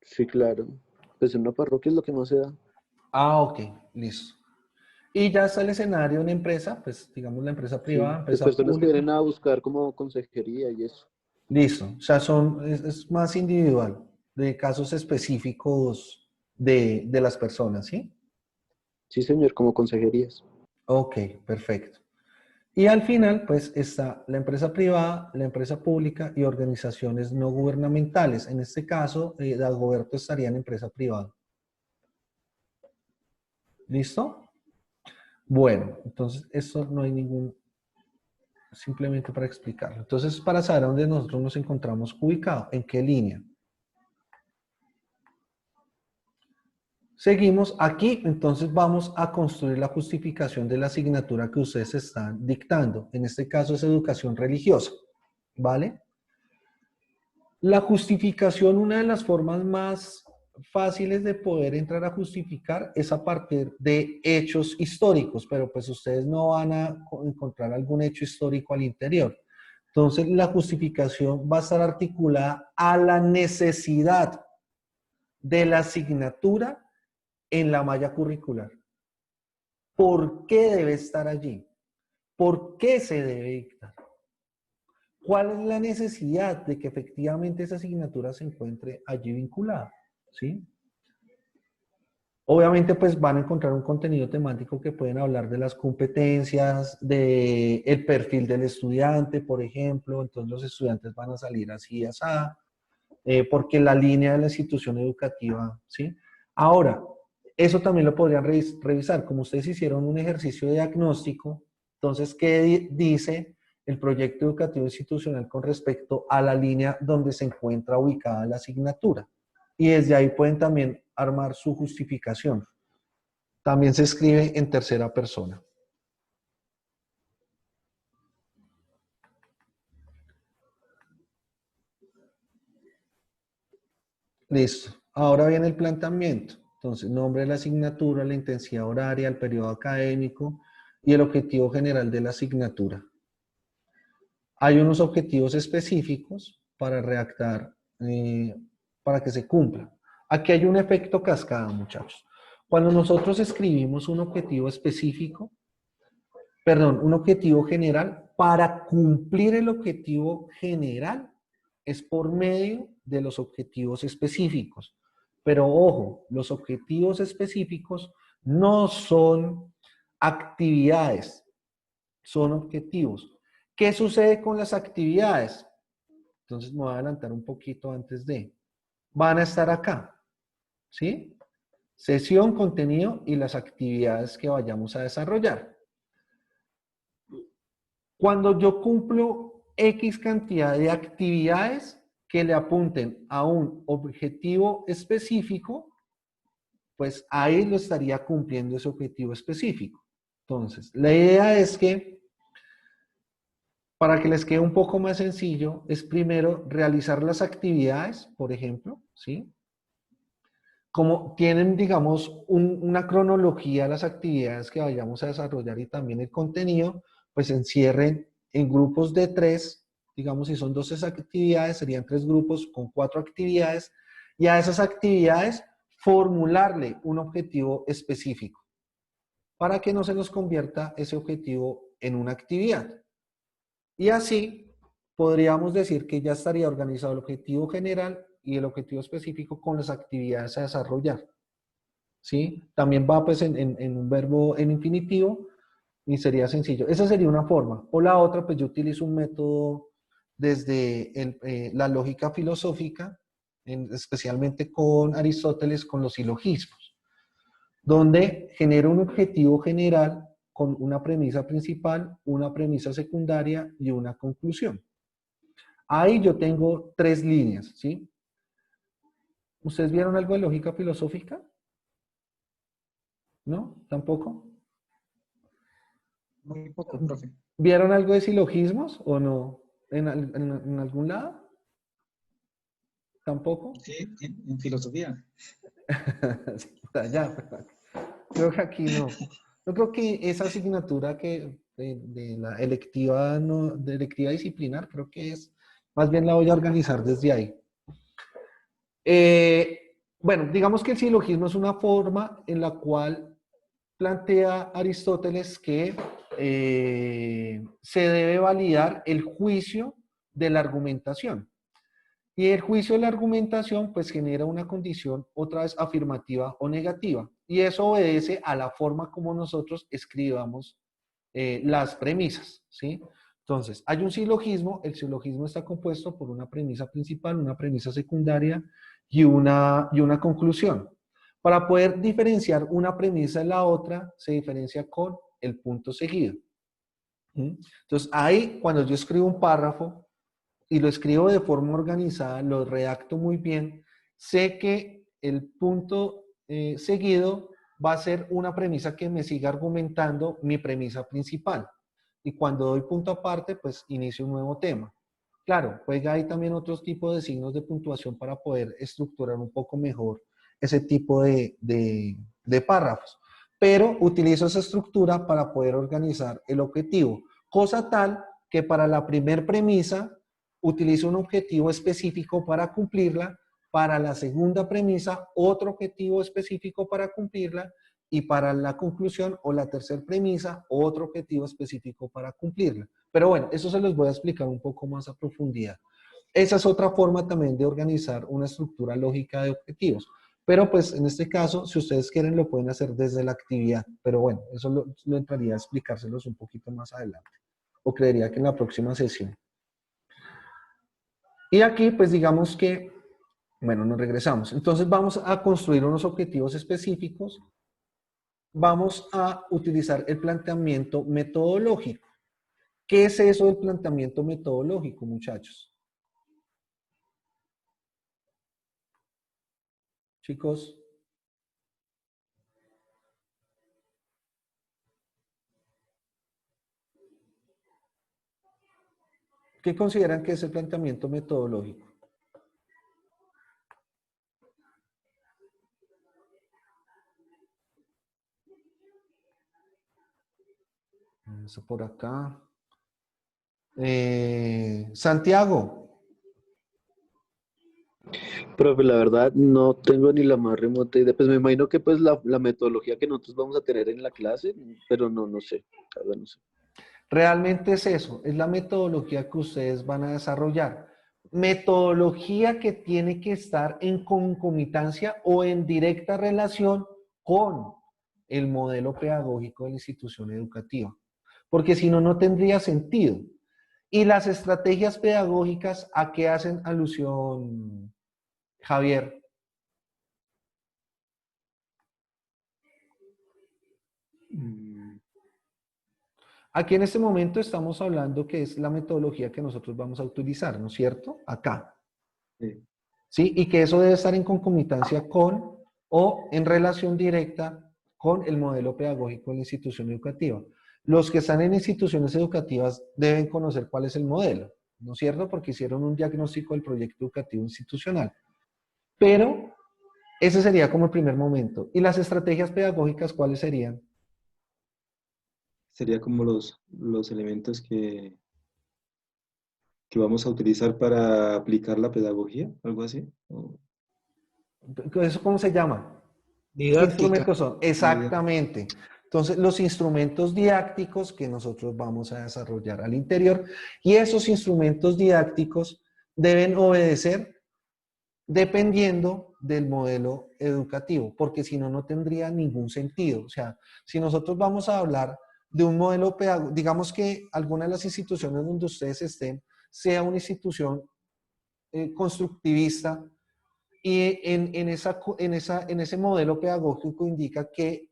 Sí, claro. Pues en una parroquia es lo que más se da. Ah, ok, listo. Y ya está el escenario en empresa, pues digamos la empresa privada, Sí, pues empresa personas que pública. vienen a buscar como consejería y eso. Listo, o sea, es más individual, de casos específicos de las personas, ¿sí? Sí, señor, como consejerías. Ok, perfecto. Y al final, pues, está la empresa privada, la empresa pública y organizaciones no gubernamentales. En este caso, Dagoberto estaría en empresa privada. ¿Listo? Bueno, entonces, esto no hay ningún... Simplemente para explicarlo. Entonces, para saber dónde nosotros nos encontramos ubicados, en qué línea. Seguimos aquí, entonces vamos a construir la justificación de la asignatura que ustedes están dictando. En este caso es educación religiosa, ¿vale? La justificación, una de las formas más fáciles de poder entrar a justificar es a partir de hechos históricos, pero pues ustedes no van a encontrar algún hecho histórico al interior. Entonces la justificación va a estar articulada a la necesidad de la asignatura en la malla curricular. ¿Por qué debe estar allí? ¿Por qué se debe dictar? ¿Cuál es la necesidad de que efectivamente esa asignatura se encuentre allí vinculada? ¿Sí? Obviamente, pues van a encontrar un contenido temático que pueden hablar de las competencias, del perfil del estudiante, por ejemplo. Entonces los estudiantes van a salir así y así, porque la línea de la institución educativa, ¿sí? Ahora, eso también lo podrían revisar. Como ustedes hicieron un ejercicio de diagnóstico, entonces, ¿qué dice el proyecto educativo institucional con respecto a la línea donde se encuentra ubicada la asignatura? Y desde ahí pueden también armar su justificación. También se escribe en tercera persona. Listo. Ahora viene el planteamiento. Entonces, nombre de la asignatura, la intensidad horaria, el periodo académico y el objetivo general de la asignatura. Hay unos objetivos específicos para redactar, para que se cumplan. Aquí hay un efecto cascada, muchachos. Cuando nosotros escribimos un objetivo específico, perdón, un objetivo general, para cumplir el objetivo general es por medio de los objetivos específicos. Pero ojo, los objetivos específicos no son actividades, son objetivos. ¿Qué sucede con las actividades? Entonces me voy a adelantar un poquito antes de. Van a estar acá, ¿sí? Sesión, contenido y las actividades que vayamos a desarrollar. Cuando yo cumplo X cantidad de actividades que le apunten a un objetivo específico, pues ahí lo estaría cumpliendo ese objetivo específico. Entonces, la idea es que, para que les quede un poco más sencillo, es primero realizar las actividades, por ejemplo, ¿sí? Como tienen, digamos, una cronología las actividades que vayamos a desarrollar y también el contenido, pues encierren en grupos de 3, digamos, si son 12 actividades, serían 3 grupos con 4 actividades, y a esas actividades formularle un objetivo específico, para que no se nos convierta ese objetivo en una actividad. Y así podríamos decir que ya estaría organizado el objetivo general y el objetivo específico con las actividades a desarrollar. ¿Sí? También va pues en un verbo en infinitivo y sería sencillo. Esa sería una forma. O la otra, pues yo utilizo un método desde la lógica filosófica, especialmente con Aristóteles, con los silogismos, donde genera un objetivo general con una premisa principal, una premisa secundaria y una conclusión. Ahí yo tengo 3 líneas, ¿sí? ¿Ustedes vieron algo de lógica filosófica? ¿No? ¿Tampoco? Muy poco, profe. ¿Vieron algo de silogismos o no? ¿En algún lado? ¿Tampoco? Sí, en filosofía. Sí, ya, creo que aquí no. Yo creo que esa asignatura que de la electiva, no, de electiva disciplinar, creo que es, más bien la voy a organizar desde ahí. Bueno, digamos que el silogismo es una forma en la cual plantea Aristóteles que se debe validar el juicio de la argumentación. Y el juicio de la argumentación pues genera una condición otra vez afirmativa o negativa. Y eso obedece a la forma como nosotros escribamos las premisas, ¿sí? Entonces, hay un silogismo. El silogismo está compuesto por una premisa principal, una premisa secundaria y una conclusión. Para poder diferenciar una premisa de la otra, se diferencia con el punto seguido. ¿Sí? Entonces, ahí, cuando yo escribo un párrafo, y lo escribo de forma organizada, lo redacto muy bien, sé que el punto seguido va a ser una premisa que me siga argumentando mi premisa principal. Y cuando doy punto aparte, pues inicio un nuevo tema. Claro, juega ahí también otros tipos de signos de puntuación para poder estructurar un poco mejor ese tipo de párrafos. Pero utilizo esa estructura para poder organizar el objetivo. Cosa tal que para la primer premisa utilizo un objetivo específico para cumplirla, para la segunda premisa otro objetivo específico para cumplirla y para la conclusión o la tercera premisa otro objetivo específico para cumplirla. Pero bueno, eso se los voy a explicar un poco más a profundidad. Esa es otra forma también de organizar una estructura lógica de objetivos. Pero pues en este caso, si ustedes quieren, lo pueden hacer desde la actividad. Pero bueno, eso lo entraría a explicárselos un poquito más adelante. O creería que en la próxima sesión. Y aquí, pues digamos que, bueno, nos regresamos. Entonces vamos a construir unos objetivos específicos. Vamos a utilizar el planteamiento metodológico. ¿Qué es eso del planteamiento metodológico, muchachos? Chicos. ¿Qué consideran que es el planteamiento metodológico? Eso por acá. Santiago. Profe, la verdad no tengo ni la más remota idea. Pues me imagino que pues la metodología que nosotros vamos a tener en la clase, pero no sé, la verdad no sé. Realmente es eso, es la metodología que ustedes van a desarrollar. Metodología que tiene que estar en concomitancia o en directa relación con el modelo pedagógico de la institución educativa. Porque si no, no tendría sentido. Y las estrategias pedagógicas, ¿a qué hacen alusión, Javier? Aquí en este momento estamos hablando que es la metodología que nosotros vamos a utilizar, ¿no es cierto? Acá. Sí. ¿Sí? Y que eso debe estar en concomitancia con o en relación directa con el modelo pedagógico de la institución educativa. Los que están en instituciones educativas deben conocer cuál es el modelo, ¿no es cierto? Porque hicieron un diagnóstico del proyecto educativo institucional. Pero ese sería como el primer momento. ¿Y las estrategias pedagógicas cuáles serían? Sería como los elementos que vamos a utilizar para aplicar la pedagogía, algo así. ¿Eso cómo se llama? ¿Qué Didáctica. instrumentos son? Exactamente. Entonces, los instrumentos didácticos que nosotros vamos a desarrollar al interior, y esos instrumentos didácticos deben obedecer dependiendo del modelo educativo, porque si no, no tendría ningún sentido. O sea, si nosotros vamos a hablar de un modelo pedagógico, digamos que alguna de las instituciones donde ustedes estén sea una institución constructivista, y en ese modelo pedagógico indica que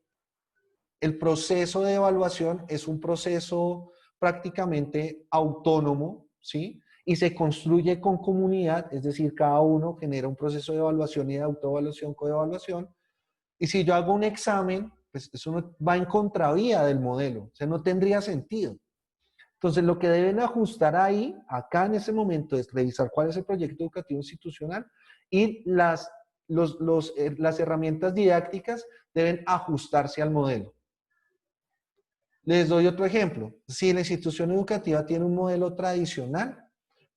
el proceso de evaluación es un proceso prácticamente autónomo, ¿sí? Y se construye con comunidad, es decir, cada uno genera un proceso de evaluación y de autoevaluación, coevaluación. Y si yo hago un examen, pues eso no, va en contravía del modelo, o sea, no tendría sentido. Entonces, lo que deben ajustar ahí, acá en ese momento, es revisar cuál es el proyecto educativo institucional y las herramientas didácticas deben ajustarse al modelo. Les doy otro ejemplo. Si la institución educativa tiene un modelo tradicional,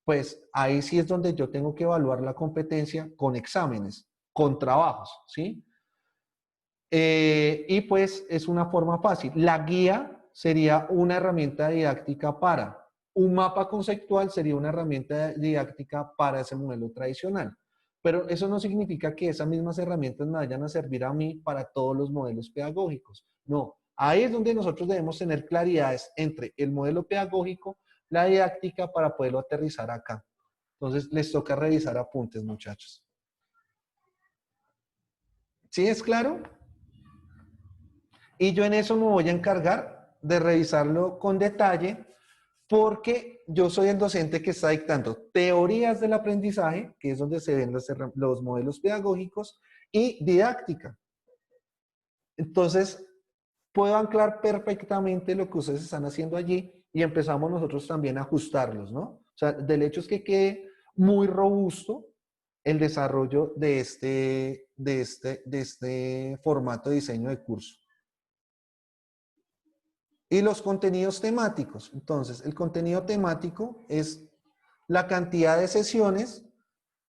pues ahí sí es donde yo tengo que evaluar la competencia con exámenes, con trabajos, ¿sí? Y pues es una forma fácil. La guía sería una herramienta didáctica para. Un mapa conceptual sería una herramienta didáctica para ese modelo tradicional. Pero eso no significa que esas mismas herramientas me vayan a servir a mí para todos los modelos pedagógicos. No, ahí es donde nosotros debemos tener claridades entre el modelo pedagógico, la didáctica, para poderlo aterrizar acá. Entonces, les toca revisar apuntes, muchachos. ¿Sí es claro? Y yo en eso me voy a encargar de revisarlo con detalle, porque yo soy el docente que está dictando teorías del aprendizaje, que es donde se ven los modelos pedagógicos, y didáctica, Entonces, puedo anclar perfectamente lo que ustedes están haciendo allí y empezamos nosotros también a ajustarlos, ¿no? O sea, del hecho es que quede muy robusto el desarrollo de este formato de diseño de curso. Y los contenidos temáticos. Entonces, el contenido temático es la cantidad de sesiones,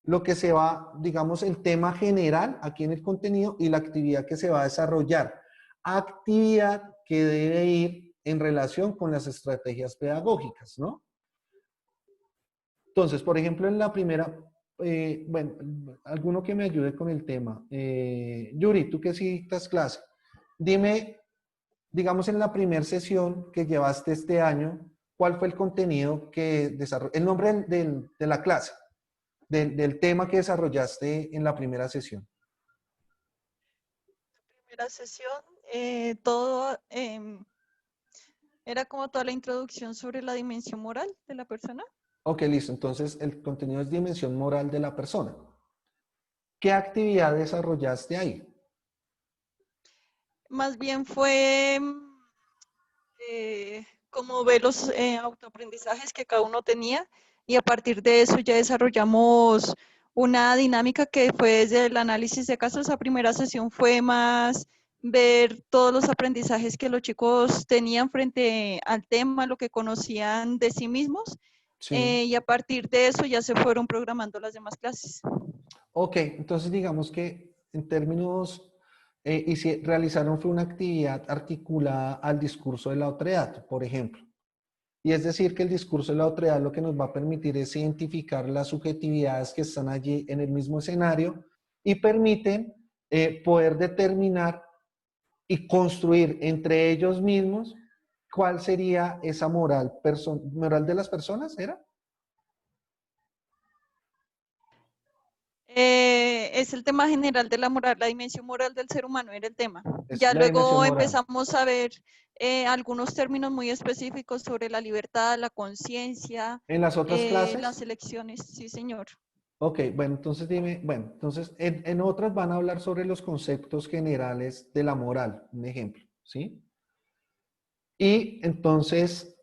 lo que se va, digamos, el tema general aquí en el contenido y la actividad que se va a desarrollar. Actividad que debe ir en relación con las estrategias pedagógicas, ¿no? Entonces, por ejemplo, en la primera, bueno, alguno que me ayude con el tema. Yuri, tú que sí dictas clase, dime, digamos, en la primera sesión que llevaste este año, ¿cuál fue el contenido que desarrolló, el nombre de la clase, del tema que desarrollaste en la primera sesión? Primera sesión, todo era como toda la introducción sobre la dimensión moral de la persona. Ok, listo. Entonces, el contenido es dimensión moral de la persona. ¿Qué actividad desarrollaste ahí? Más bien fue como ver los autoaprendizajes que cada uno tenía y a partir de eso ya desarrollamos una dinámica que fue desde el análisis de casos. Esa primera sesión fue más ver todos los aprendizajes que los chicos tenían frente al tema, lo que conocían de sí mismos, Sí. y a partir de eso ya se fueron programando las demás clases. Ok, entonces digamos que en términos, y si realizaron fue una actividad articulada al discurso de la otredad, por ejemplo. Y es decir, que el discurso de la otredad lo que nos va a permitir es identificar las subjetividades que están allí en el mismo escenario y permiten poder determinar y construir entre ellos mismos cuál sería esa moral, moral de las personas, ¿era? Es el tema general de la moral, la dimensión moral del ser humano era el tema. Es Ya la dimensión luego moral. empezamos a ver algunos términos muy específicos sobre la libertad, la conciencia, ¿En las otras clases? las elecciones, sí señor. Ok, bueno, entonces dime, bueno, entonces en otras van a hablar sobre los conceptos generales de la moral, un ejemplo, ¿sí? Y entonces,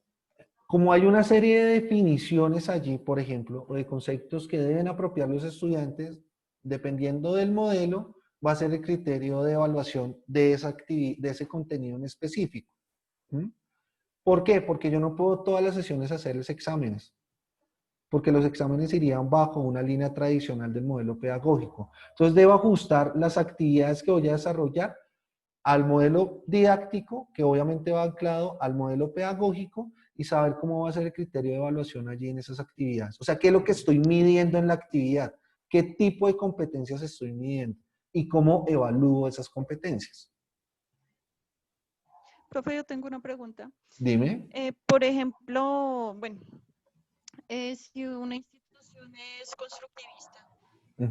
como hay una serie de definiciones allí, por ejemplo, o de conceptos que deben apropiar los estudiantes, dependiendo del modelo, va a ser el criterio de evaluación de ese contenido en específico. ¿Mm? ¿Por qué? Porque yo no puedo todas las sesiones hacerles exámenes, porque los exámenes irían bajo una línea tradicional del modelo pedagógico. Entonces, debo ajustar las actividades que voy a desarrollar al modelo didáctico, que obviamente va anclado al modelo pedagógico, y saber cómo va a ser el criterio de evaluación allí en esas actividades. O sea, ¿qué es lo que estoy midiendo en la actividad? ¿Qué tipo de competencias estoy midiendo? ¿Y cómo evalúo esas competencias? Profe, yo tengo una pregunta. Dime. Por ejemplo, bueno, si una institución es constructivista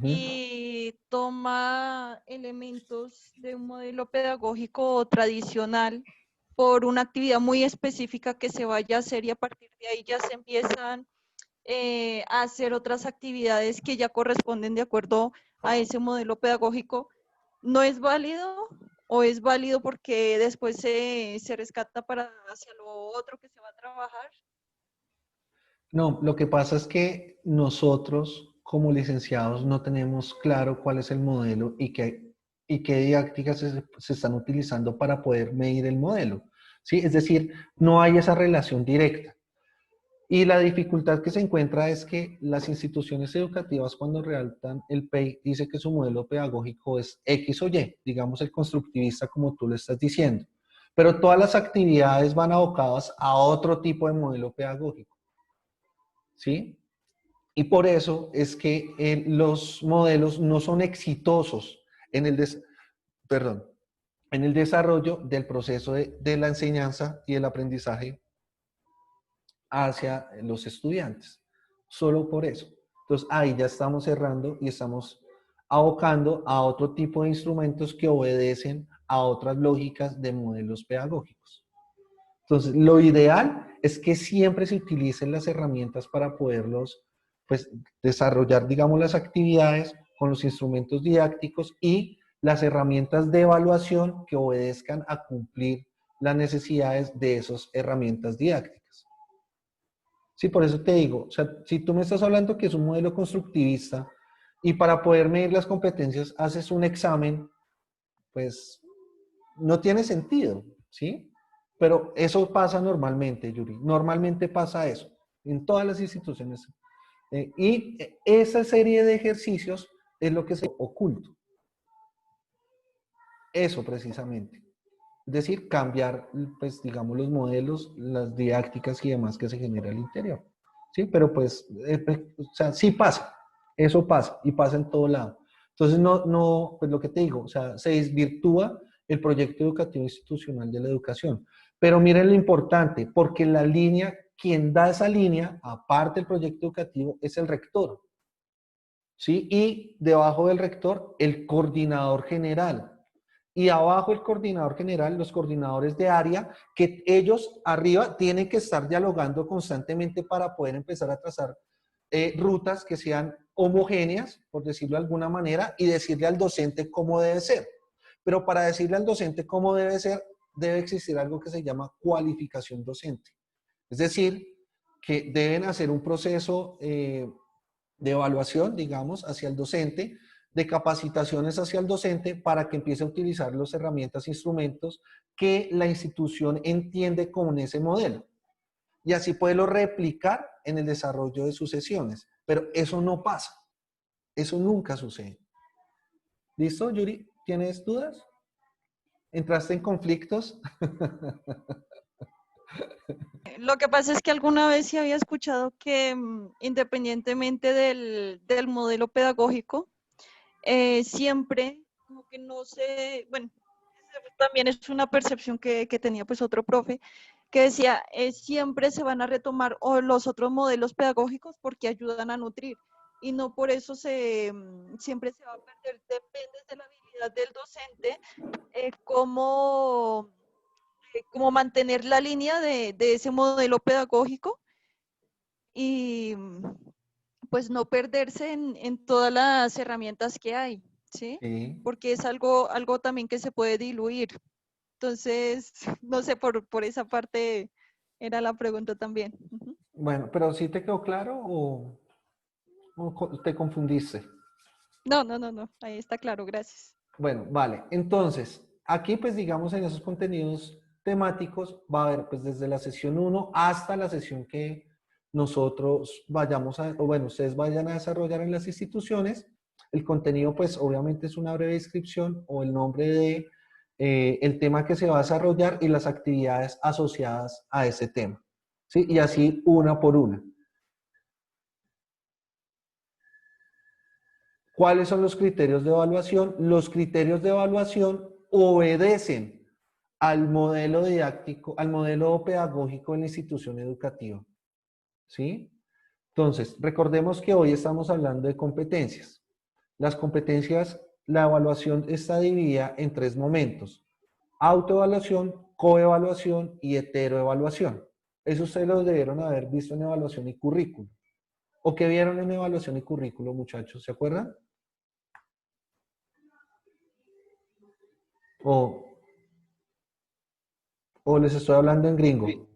y toma elementos de un modelo pedagógico tradicional por una actividad muy específica que se vaya a hacer y a partir de ahí ya se empiezan a hacer otras actividades que ya corresponden de acuerdo a ese modelo pedagógico, ¿no es válido o es válido porque después se rescata para hacia lo otro que se va a trabajar? No, lo que pasa es que nosotros como licenciados no tenemos claro cuál es el modelo y qué didácticas se están utilizando para poder medir el modelo, ¿sí? Es decir, no hay esa relación directa. Y la dificultad que se encuentra es que las instituciones educativas cuando redactan el PEI dice que su modelo pedagógico es X o Y, digamos el constructivista como tú le estás diciendo. Pero todas las actividades van abocadas a otro tipo de modelo pedagógico. ¿Sí? Y por eso es que los modelos no son exitosos en el, en el desarrollo del proceso de la enseñanza y el aprendizaje hacia los estudiantes. Solo por eso. Entonces ahí ya estamos cerrando y estamos abocando a otro tipo de instrumentos que obedecen a otras lógicas de modelos pedagógicos. Entonces, lo ideal es que siempre se utilicen las herramientas para poderlos, pues, desarrollar, digamos, las actividades con los instrumentos didácticos y las herramientas de evaluación que obedezcan a cumplir las necesidades de esas herramientas didácticas. Sí, por eso te digo, o sea, si tú me estás hablando que es un modelo constructivista y para poder medir las competencias haces un examen, pues no tiene sentido, ¿sí? Pero eso pasa normalmente, Yuri. Normalmente pasa eso en todas las instituciones. Y esa serie de ejercicios es lo que se oculto. Eso precisamente. Es decir, cambiar, pues, digamos, los modelos, las didácticas y demás que se genera al interior. ¿Sí? Pero pues, o sea, sí pasa. Eso pasa y pasa en todo lado. Entonces, pues lo que te digo, o sea, se desvirtúa el proyecto educativo institucional de la educación. Pero miren lo importante, porque la línea, quien da esa línea, aparte del proyecto educativo, es el rector. ¿Sí? Y debajo del rector, el coordinador general. Y abajo el coordinador general, los coordinadores de área, que ellos arriba tienen que estar dialogando constantemente para poder empezar a trazar rutas que sean homogéneas, por decirlo de alguna manera, y decirle al docente cómo debe ser. Pero para decirle al docente cómo debe ser, debe existir algo que se llama cualificación docente. Es decir, que deben hacer un proceso de evaluación, digamos, hacia el docente, de capacitaciones hacia el docente para que empiece a utilizar las herramientas e instrumentos que la institución entiende con ese modelo. Y así poderlo replicar en el desarrollo de sus sesiones. Pero eso no pasa. Eso nunca sucede. ¿Listo, Yuri? ¿Tienes dudas? ¿Entraste en conflictos? Lo que pasa es que alguna vez sí había escuchado que independientemente del modelo pedagógico, siempre como que no sé, bueno, también es una percepción que tenía pues otro profe, que decía, siempre se van a retomar los otros modelos pedagógicos porque ayudan a nutrir y no por eso siempre se va a perder, depende de la habilidad del docente, cómo mantener la línea de ese modelo pedagógico y pues no perderse en todas las herramientas que hay, ¿sí? Sí. Porque es algo también que se puede diluir. Entonces, no sé, por esa parte era la pregunta también. Ujú. Bueno, pero ¿sí te quedó claro o te confundiste? No, ahí está claro, gracias. Bueno, vale. Entonces, aquí pues digamos en esos contenidos temáticos va a haber pues desde la sesión 1 hasta la sesión que nosotros vayamos a, o bueno, ustedes vayan a desarrollar en las instituciones. El contenido pues obviamente es una breve descripción o el nombre de el tema que se va a desarrollar y las actividades asociadas a ese tema. ¿Sí? Y así una por una. ¿Cuáles son los criterios de evaluación? Los criterios de evaluación obedecen al modelo didáctico, al modelo pedagógico de la institución educativa. ¿Sí? Entonces, recordemos que hoy estamos hablando de competencias. Las competencias, la evaluación está dividida en 3 momentos: autoevaluación, coevaluación y heteroevaluación. Eso ustedes lo debieron haber visto en evaluación y currículo. ¿O qué vieron en evaluación y currículo, muchachos? ¿Se acuerdan? O les estoy hablando en gringo. Sí.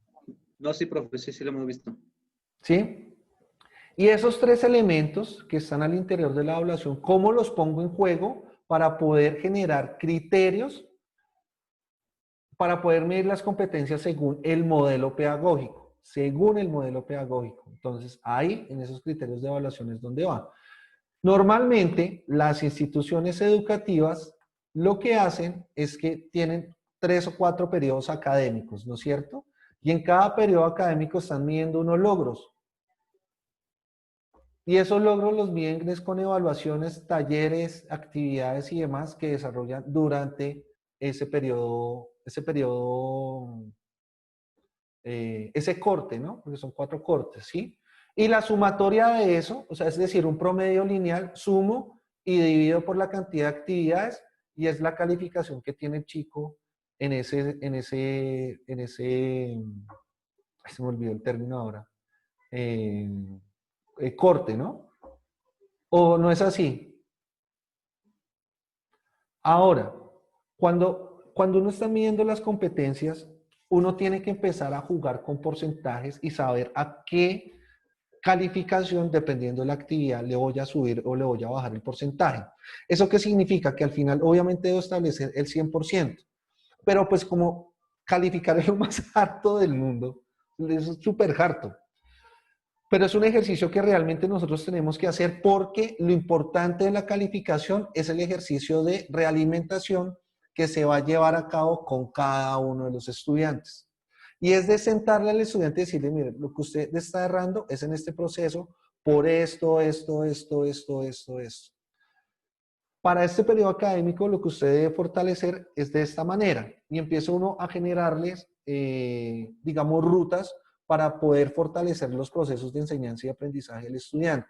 No, sí, profe, sí, sí lo hemos visto. ¿Sí? Y esos 3 elementos que están al interior de la evaluación, ¿cómo los pongo en juego para poder generar criterios para poder medir las competencias según el modelo pedagógico? Según el modelo pedagógico. Entonces, ahí, en esos criterios de evaluación es donde va. Normalmente, las instituciones educativas lo que hacen es que tienen 3 o 4 periodos académicos, ¿no es cierto? Y en cada periodo académico están midiendo unos logros. Y esos logros los miden con evaluaciones, talleres, actividades y demás que desarrollan durante ese periodo, ese corte, ¿no? Porque son 4 cortes, ¿sí? Y la sumatoria de eso, o sea, es decir, un promedio lineal, sumo y divido por la cantidad de actividades y es la calificación que tiene el chico en ese, se me olvidó el término ahora, corte, ¿no? ¿O no es así? Ahora, cuando uno está midiendo las competencias, uno tiene que empezar a jugar con porcentajes y saber a qué calificación, dependiendo de la actividad, le voy a subir o le voy a bajar el porcentaje. ¿Eso qué significa? Que al final, obviamente, debo establecer el 100%, pero pues como calificar es lo más harto del mundo, es súper harto. Pero es un ejercicio que realmente nosotros tenemos que hacer porque lo importante de la calificación es el ejercicio de realimentación que se va a llevar a cabo con cada uno de los estudiantes. Y es de sentarle al estudiante y decirle, mire, lo que usted está errando es en este proceso por esto. Para este periodo académico lo que usted debe fortalecer es de esta manera y empieza uno a generarles, digamos, rutas para poder fortalecer los procesos de enseñanza y aprendizaje del estudiante.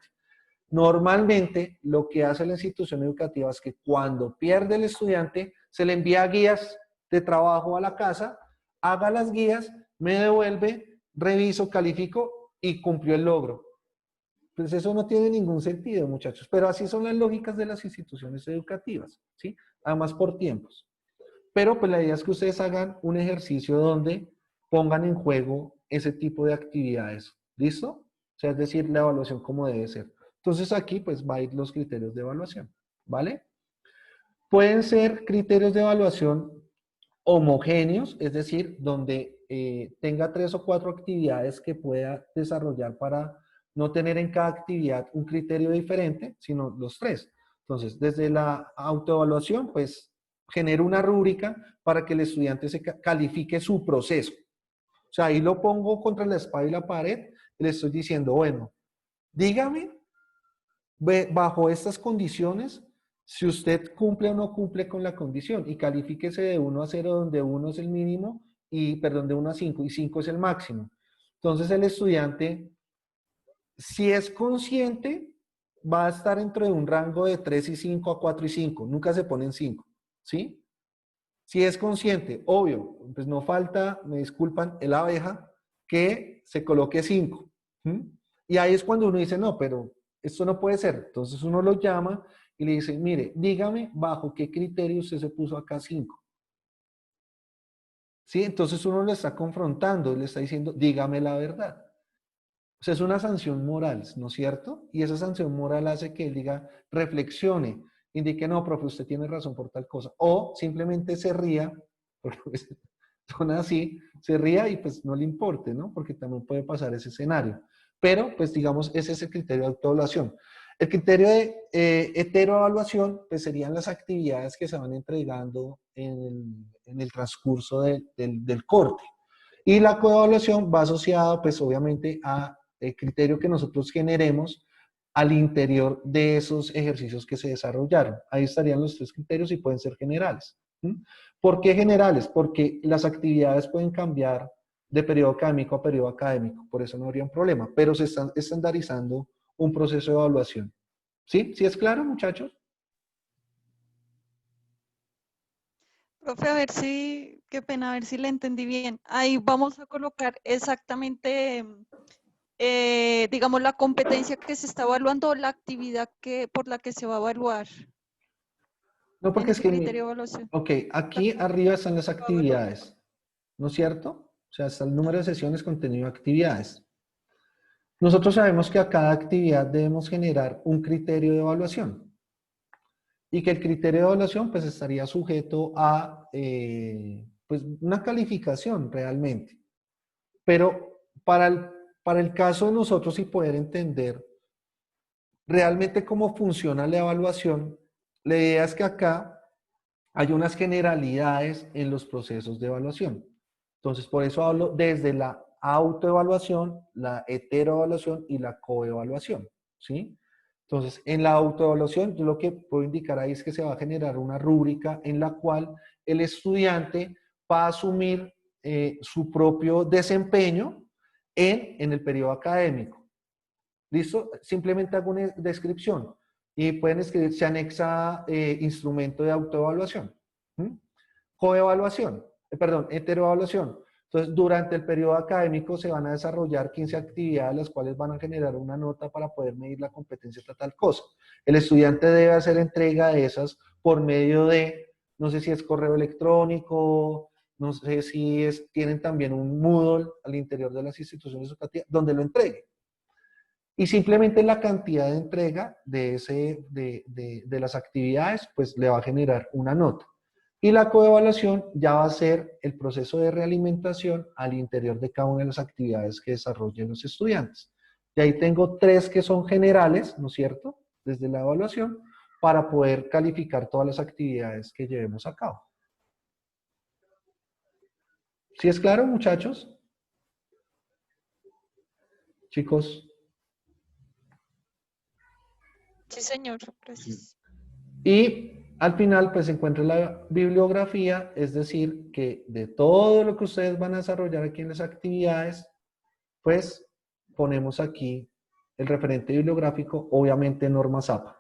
Normalmente, lo que hace la institución educativa es que cuando pierde el estudiante, se le envía guías de trabajo a la casa, haga las guías, me devuelve, reviso, califico y cumplió el logro. Pues eso no tiene ningún sentido, muchachos, pero así son las lógicas de las instituciones educativas, ¿sí? Además por tiempos. Pero pues la idea es que ustedes hagan un ejercicio donde pongan en juego ese tipo de actividades. ¿Listo? O sea, es decir, la evaluación como debe ser. Entonces aquí pues va a ir los criterios de evaluación, ¿vale? Pueden ser criterios de evaluación homogéneos, es decir, donde tenga 3 o 4 actividades que pueda desarrollar para no tener en cada actividad un criterio diferente, sino los 3. Entonces, desde la autoevaluación, pues genero una rúbrica para que el estudiante se califique su proceso. O sea, ahí lo pongo contra la espada y la pared y le estoy diciendo, bueno, dígame, bajo estas condiciones, si usted cumple o no cumple con la condición y califíquese de 1 a 0, donde 1 es el mínimo y, perdón, de 1 a 5 y 5 es el máximo. Entonces el estudiante, si es consciente, va a estar dentro de un rango de 3 y 5 a 4 y 5. Nunca se pone en 5, ¿sí? Si es consciente, obvio, pues no falta, me disculpan, el abeja, que se coloque 5. Y ahí es cuando uno dice, no, pero esto no puede ser. Entonces uno lo llama y le dice, mire, dígame bajo qué criterio usted se puso acá 5. ¿Sí? Entonces uno lo está confrontando, le está diciendo, dígame la verdad. O sea, es una sanción moral, ¿no es cierto? Y esa sanción moral hace que él diga, reflexione, indique, no, profe, usted tiene razón por tal cosa. O simplemente se ría, porque pues, son así, se ría y pues no le importe, ¿no? Porque también puede pasar ese escenario. Pero, pues digamos, ese es el criterio de autoevaluación. El criterio de heteroevaluación, pues serían las actividades que se van entregando en el transcurso del corte. Y la coevaluación va asociada, pues obviamente, a el criterio que nosotros generemos al interior de esos ejercicios que se desarrollaron. Ahí estarían los 3 criterios y pueden ser generales. ¿Por qué generales? Porque las actividades pueden cambiar de periodo académico a periodo académico, por eso no habría un problema, pero se está estandarizando un proceso de evaluación. ¿Sí? ¿Sí es claro, muchachos? Profe, a ver si, qué pena, a ver si le entendí bien. Ahí vamos a colocar exactamente, digamos, la competencia que se está evaluando o la actividad por la que se va a evaluar. No, porque es que, criterio de evaluación. ok, aquí arriba están las actividades, ¿no es cierto? O sea, está el número de sesiones, contenido, actividades. Nosotros sabemos que a cada actividad debemos generar un criterio de evaluación y que el criterio de evaluación pues estaría sujeto a pues, una calificación realmente. Pero para el caso de nosotros y poder entender realmente cómo funciona la evaluación, la idea es que acá hay unas generalidades en los procesos de evaluación. Entonces, por eso hablo desde la autoevaluación, la heteroevaluación y la coevaluación, ¿sí? Entonces, en la autoevaluación, yo lo que puedo indicar ahí es que se va a generar una rúbrica en la cual el estudiante va a asumir su propio desempeño en el periodo académico. ¿Listo? Simplemente hago una descripción y pueden escribir, se anexa instrumento de autoevaluación. Coevaluación, heteroevaluación. Entonces, durante el periodo académico se van a desarrollar 15 actividades, las cuales van a generar una nota para poder medir la competencia de tal cosa. El estudiante debe hacer entrega de esas por medio de no sé si es correo electrónico, no sé si tienen también un Moodle al interior de las instituciones educativas, donde lo entreguen. Y simplemente la cantidad de entrega de las actividades, pues le va a generar una nota. Y la coevaluación ya va a ser el proceso de realimentación al interior de cada una de las actividades que desarrollen los estudiantes. Y ahí tengo 3 que son generales, ¿no es cierto? Desde la evaluación, para poder calificar todas las actividades que llevemos a cabo. ¿Sí es claro, muchachos? Chicos. Sí, señor. Gracias. Y al final, pues se encuentra la bibliografía, es decir, que de todo lo que ustedes van a desarrollar aquí en las actividades, pues ponemos aquí el referente bibliográfico, obviamente normas APA.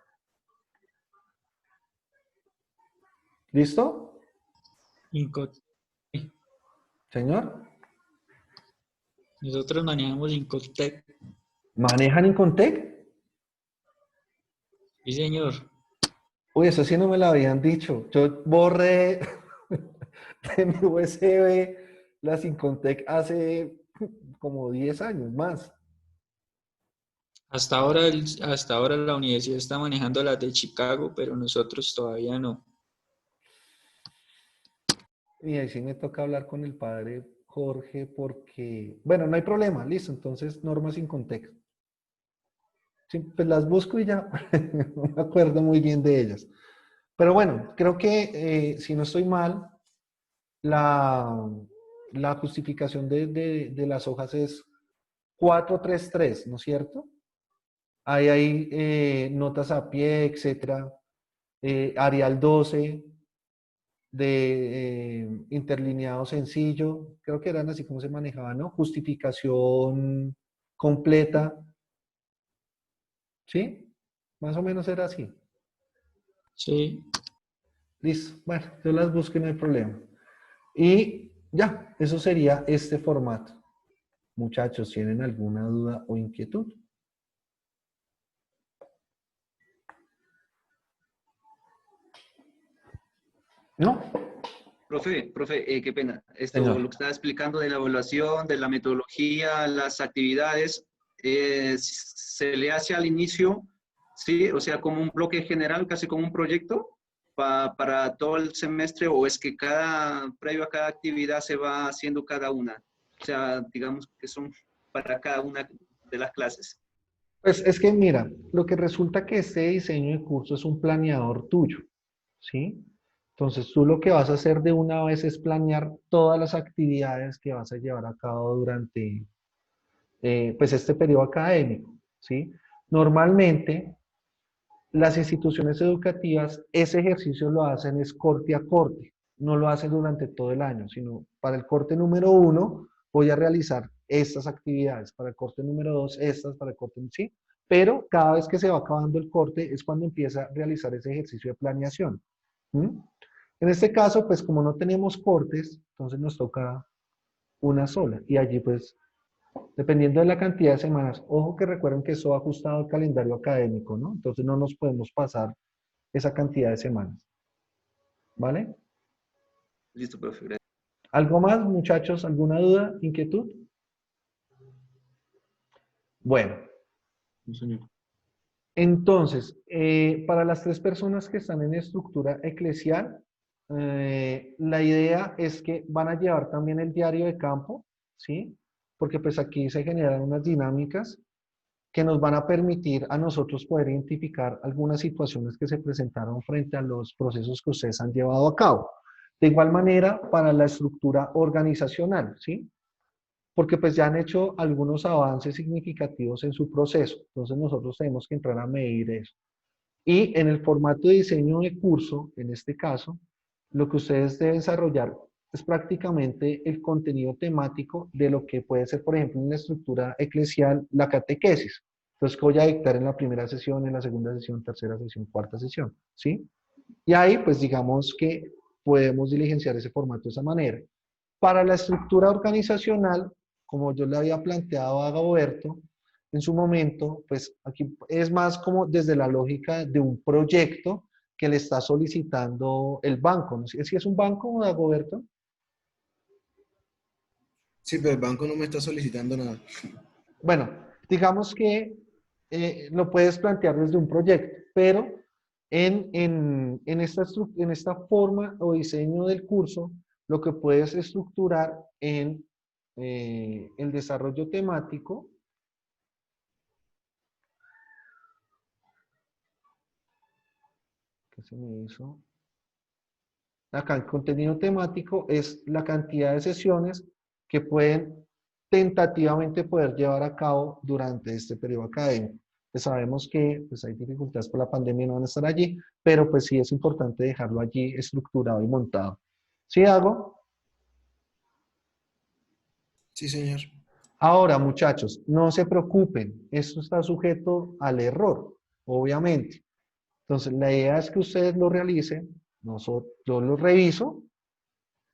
¿Listo? Señor. Nosotros manejamos Incotec. ¿Manejan Incontec? Sí, señor. Uy, eso sí no me lo habían dicho. Yo borré de mi USB las Incontec hace como 10 años más. Hasta ahora la universidad está manejando las de Chicago, pero nosotros todavía no. Y ahí sí me toca hablar con el padre Jorge porque, bueno, no hay problema, listo, entonces normas sin contexto. Sí, pues las busco y ya, no me acuerdo muy bien de ellas. Pero bueno, creo que si no estoy mal, la justificación de las hojas es 433, ¿no es cierto? Ahí hay notas a pie, etcétera. Arial 12 de interlineado sencillo, creo que eran así como se manejaba, ¿no? Justificación completa, ¿sí? Más o menos era así. Sí. Listo, bueno, yo las busco y no hay problema. Y ya, eso sería este formato. Muchachos, ¿tienen alguna duda o inquietud? ¿No? Profe, qué pena. Señor. Lo que estaba explicando de la evaluación, de la metodología, las actividades, se le hace al inicio, ¿sí? O sea, como un bloque general, casi como un proyecto para todo el semestre, o es que previo a cada actividad se va haciendo cada una. O sea, digamos que son para cada una de las clases. Pues es que mira, lo que resulta que este diseño de curso es un planeador tuyo, ¿sí? Entonces tú lo que vas a hacer de una vez es planear todas las actividades que vas a llevar a cabo durante pues este periodo académico, ¿sí? Normalmente las instituciones educativas ese ejercicio lo hacen es corte a corte, no lo hacen durante todo el año, sino para el corte número 1 voy a realizar estas actividades, para el corte número 2 estas, para el corte, ¿sí? Pero cada vez que se va acabando el corte es cuando empieza a realizar ese ejercicio de planeación. ¿Mm? En este caso, pues como no tenemos cortes, entonces nos toca una sola. Y allí pues, dependiendo de la cantidad de semanas, ojo que recuerden que eso va ajustado al calendario académico, ¿no? Entonces no nos podemos pasar esa cantidad de semanas. ¿Vale? Listo, profe. Gracias. ¿Algo más, muchachos? ¿Alguna duda? ¿Inquietud? Bueno. No, señor. Entonces, para las 3 personas que están en estructura eclesial, la idea es que van a llevar también el diario de campo, ¿sí? Porque pues aquí se generan unas dinámicas que nos van a permitir a nosotros poder identificar algunas situaciones que se presentaron frente a los procesos que ustedes han llevado a cabo. De igual manera, para la estructura organizacional, ¿sí? Porque pues ya han hecho algunos avances significativos en su proceso. Entonces nosotros tenemos que entrar a medir eso. Y en el formato de diseño de curso, en este caso, lo que ustedes deben desarrollar es prácticamente el contenido temático de lo que puede ser, por ejemplo, en la estructura eclesial, la catequesis. Entonces, que voy a dictar en la primera sesión, en la segunda sesión, tercera sesión, cuarta sesión, ¿sí? Y ahí, pues digamos que podemos diligenciar ese formato de esa manera. Para la estructura organizacional, como yo le había planteado a Gaboberto, en su momento, pues aquí es más como desde la lógica de un proyecto que le está solicitando el banco. ¿No? ¿Si es un banco, Dagoberto? Sí, pero el banco no me está solicitando nada. Bueno, digamos que lo puedes plantear desde un proyecto, pero en esta forma o diseño del curso, lo que puedes estructurar en el desarrollo temático. ¿Qué se me hizo? Acá el contenido temático es la cantidad de sesiones que pueden tentativamente poder llevar a cabo durante este periodo académico. Pues sabemos que pues, hay dificultades por la pandemia y no van a estar allí, pero pues sí es importante dejarlo allí estructurado y montado. ¿Sí hago? Sí, señor. Ahora, muchachos, no se preocupen, esto está sujeto al error, obviamente. Entonces, la idea es que ustedes lo realicen, yo lo reviso,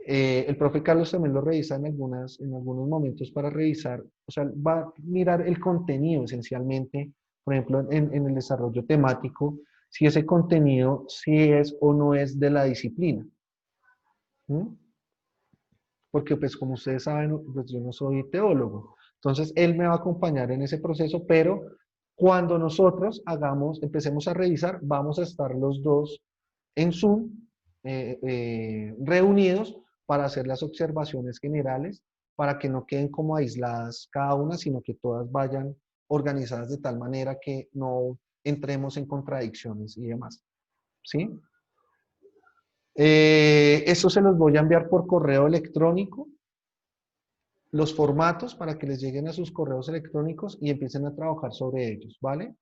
el profe Carlos también lo revisa en algunos momentos para revisar, o sea, va a mirar el contenido esencialmente, por ejemplo, en el desarrollo temático, si ese contenido si es o no es de la disciplina. ¿Mm? Porque pues como ustedes saben, pues yo no soy teólogo. Entonces, él me va a acompañar en ese proceso, pero cuando nosotros empecemos a revisar, vamos a estar los dos en Zoom, reunidos para hacer las observaciones generales, para que no queden como aisladas cada una, sino que todas vayan organizadas de tal manera que no entremos en contradicciones y demás. ¿Sí? Eso se los voy a enviar por correo electrónico, los formatos para que les lleguen a sus correos electrónicos y empiecen a trabajar sobre ellos, ¿vale?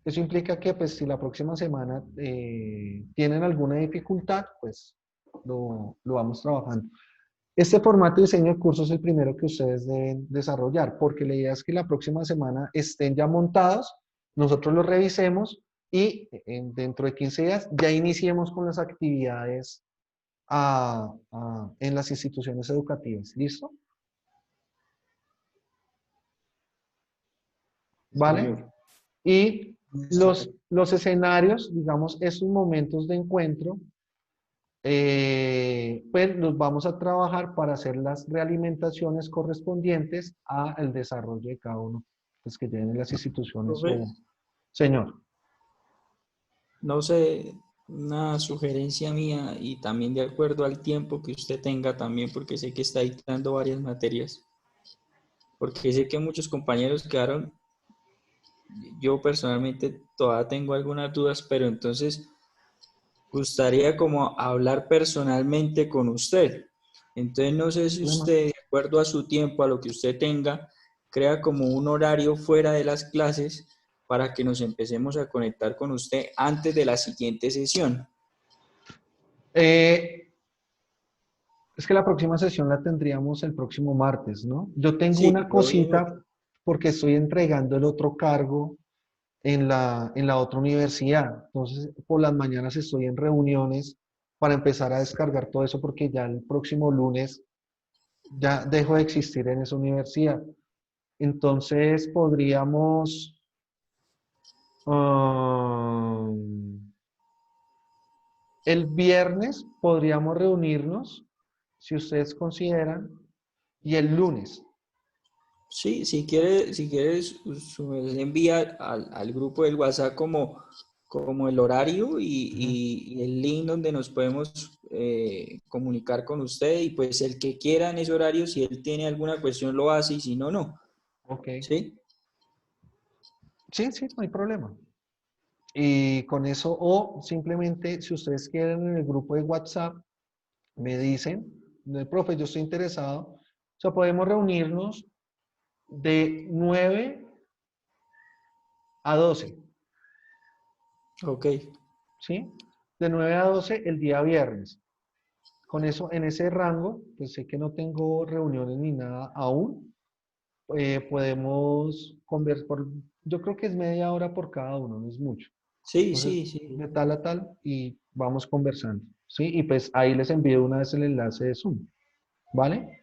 Eso implica que pues si la próxima semana tienen alguna dificultad, pues lo vamos trabajando. Este formato de diseño de cursos es el primero que ustedes deben desarrollar, porque la idea es que la próxima semana estén ya montados, nosotros los revisemos y dentro de 15 días ya iniciemos con las actividades en las instituciones educativas. ¿Listo? ¿Vale? Señor. Y los escenarios, digamos, esos momentos de encuentro, pues los vamos a trabajar para hacer las realimentaciones correspondientes al desarrollo de cada uno, pues que tienen las instituciones. Profe, Señor. no sé, una sugerencia mía y también de acuerdo al tiempo que usted tenga también, porque sé que está dictando varias materias, porque sé que muchos compañeros quedaron, yo personalmente todavía tengo algunas dudas, pero entonces gustaría como hablar personalmente con usted. Entonces no sé si usted, de acuerdo a su tiempo, a lo que usted tenga, crea como un horario fuera de las clases para que nos empecemos a conectar con usted antes de la siguiente sesión. Es que la próxima sesión la tendríamos el próximo martes, ¿no? Yo tengo Sí, una cosita porque estoy entregando el otro cargo en la otra universidad. Entonces, por las mañanas estoy en reuniones para empezar a descargar todo eso porque ya el próximo lunes ya dejo de existir en esa universidad. Entonces, podríamos... el viernes podríamos reunirnos, si ustedes consideran, y el lunes. Sí, si quieres, envía al grupo del WhatsApp como el horario y el link donde nos podemos comunicar con usted y pues el que quiera en ese horario, si él tiene alguna cuestión lo hace y si no, no. Ok. ¿Sí? Sí, no hay problema. Y con eso, o simplemente, si ustedes quieren en el grupo de WhatsApp, me dicen, profe, yo estoy interesado. O sea, podemos reunirnos de 9 a 12. Ok. ¿Sí? De 9 a 12 el día viernes. Con eso, en ese rango, pues sé que no tengo reuniones ni nada aún. Podemos conversar yo creo que es media hora por cada uno, no es mucho. Sí, Entonces, sí. de tal a tal y vamos conversando. ¿Sí? Y pues ahí les envío una vez el enlace de Zoom. ¿Vale?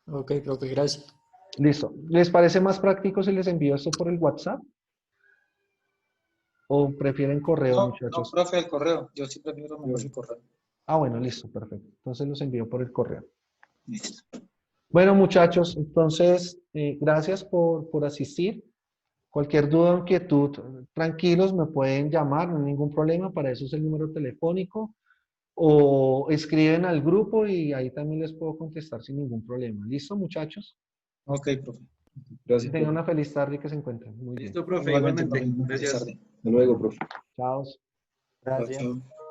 Ok, profe, gracias. Listo. ¿Les parece más práctico si les envío esto por el WhatsApp? ¿O prefieren correo, No, muchachos? profe, el correo. Yo sí prefiero mejor el correo. Ah, bueno, listo, perfecto. Entonces los envío por el correo. Listo. Bueno, muchachos, entonces, gracias por asistir. Cualquier duda o inquietud, tranquilos, me pueden llamar, no hay ningún problema, para eso es el número telefónico. O escriben al grupo y ahí también les puedo contestar sin ningún problema. ¿Listo, muchachos? Ok, profe. Que Gracias, tengan profe. una feliz tarde y que se encuentren muy bien. Listo, profe, Igualmente, igualmente. profe. Buenas Gracias. tardes. Hasta luego, profe. Chao. Gracias. Chao.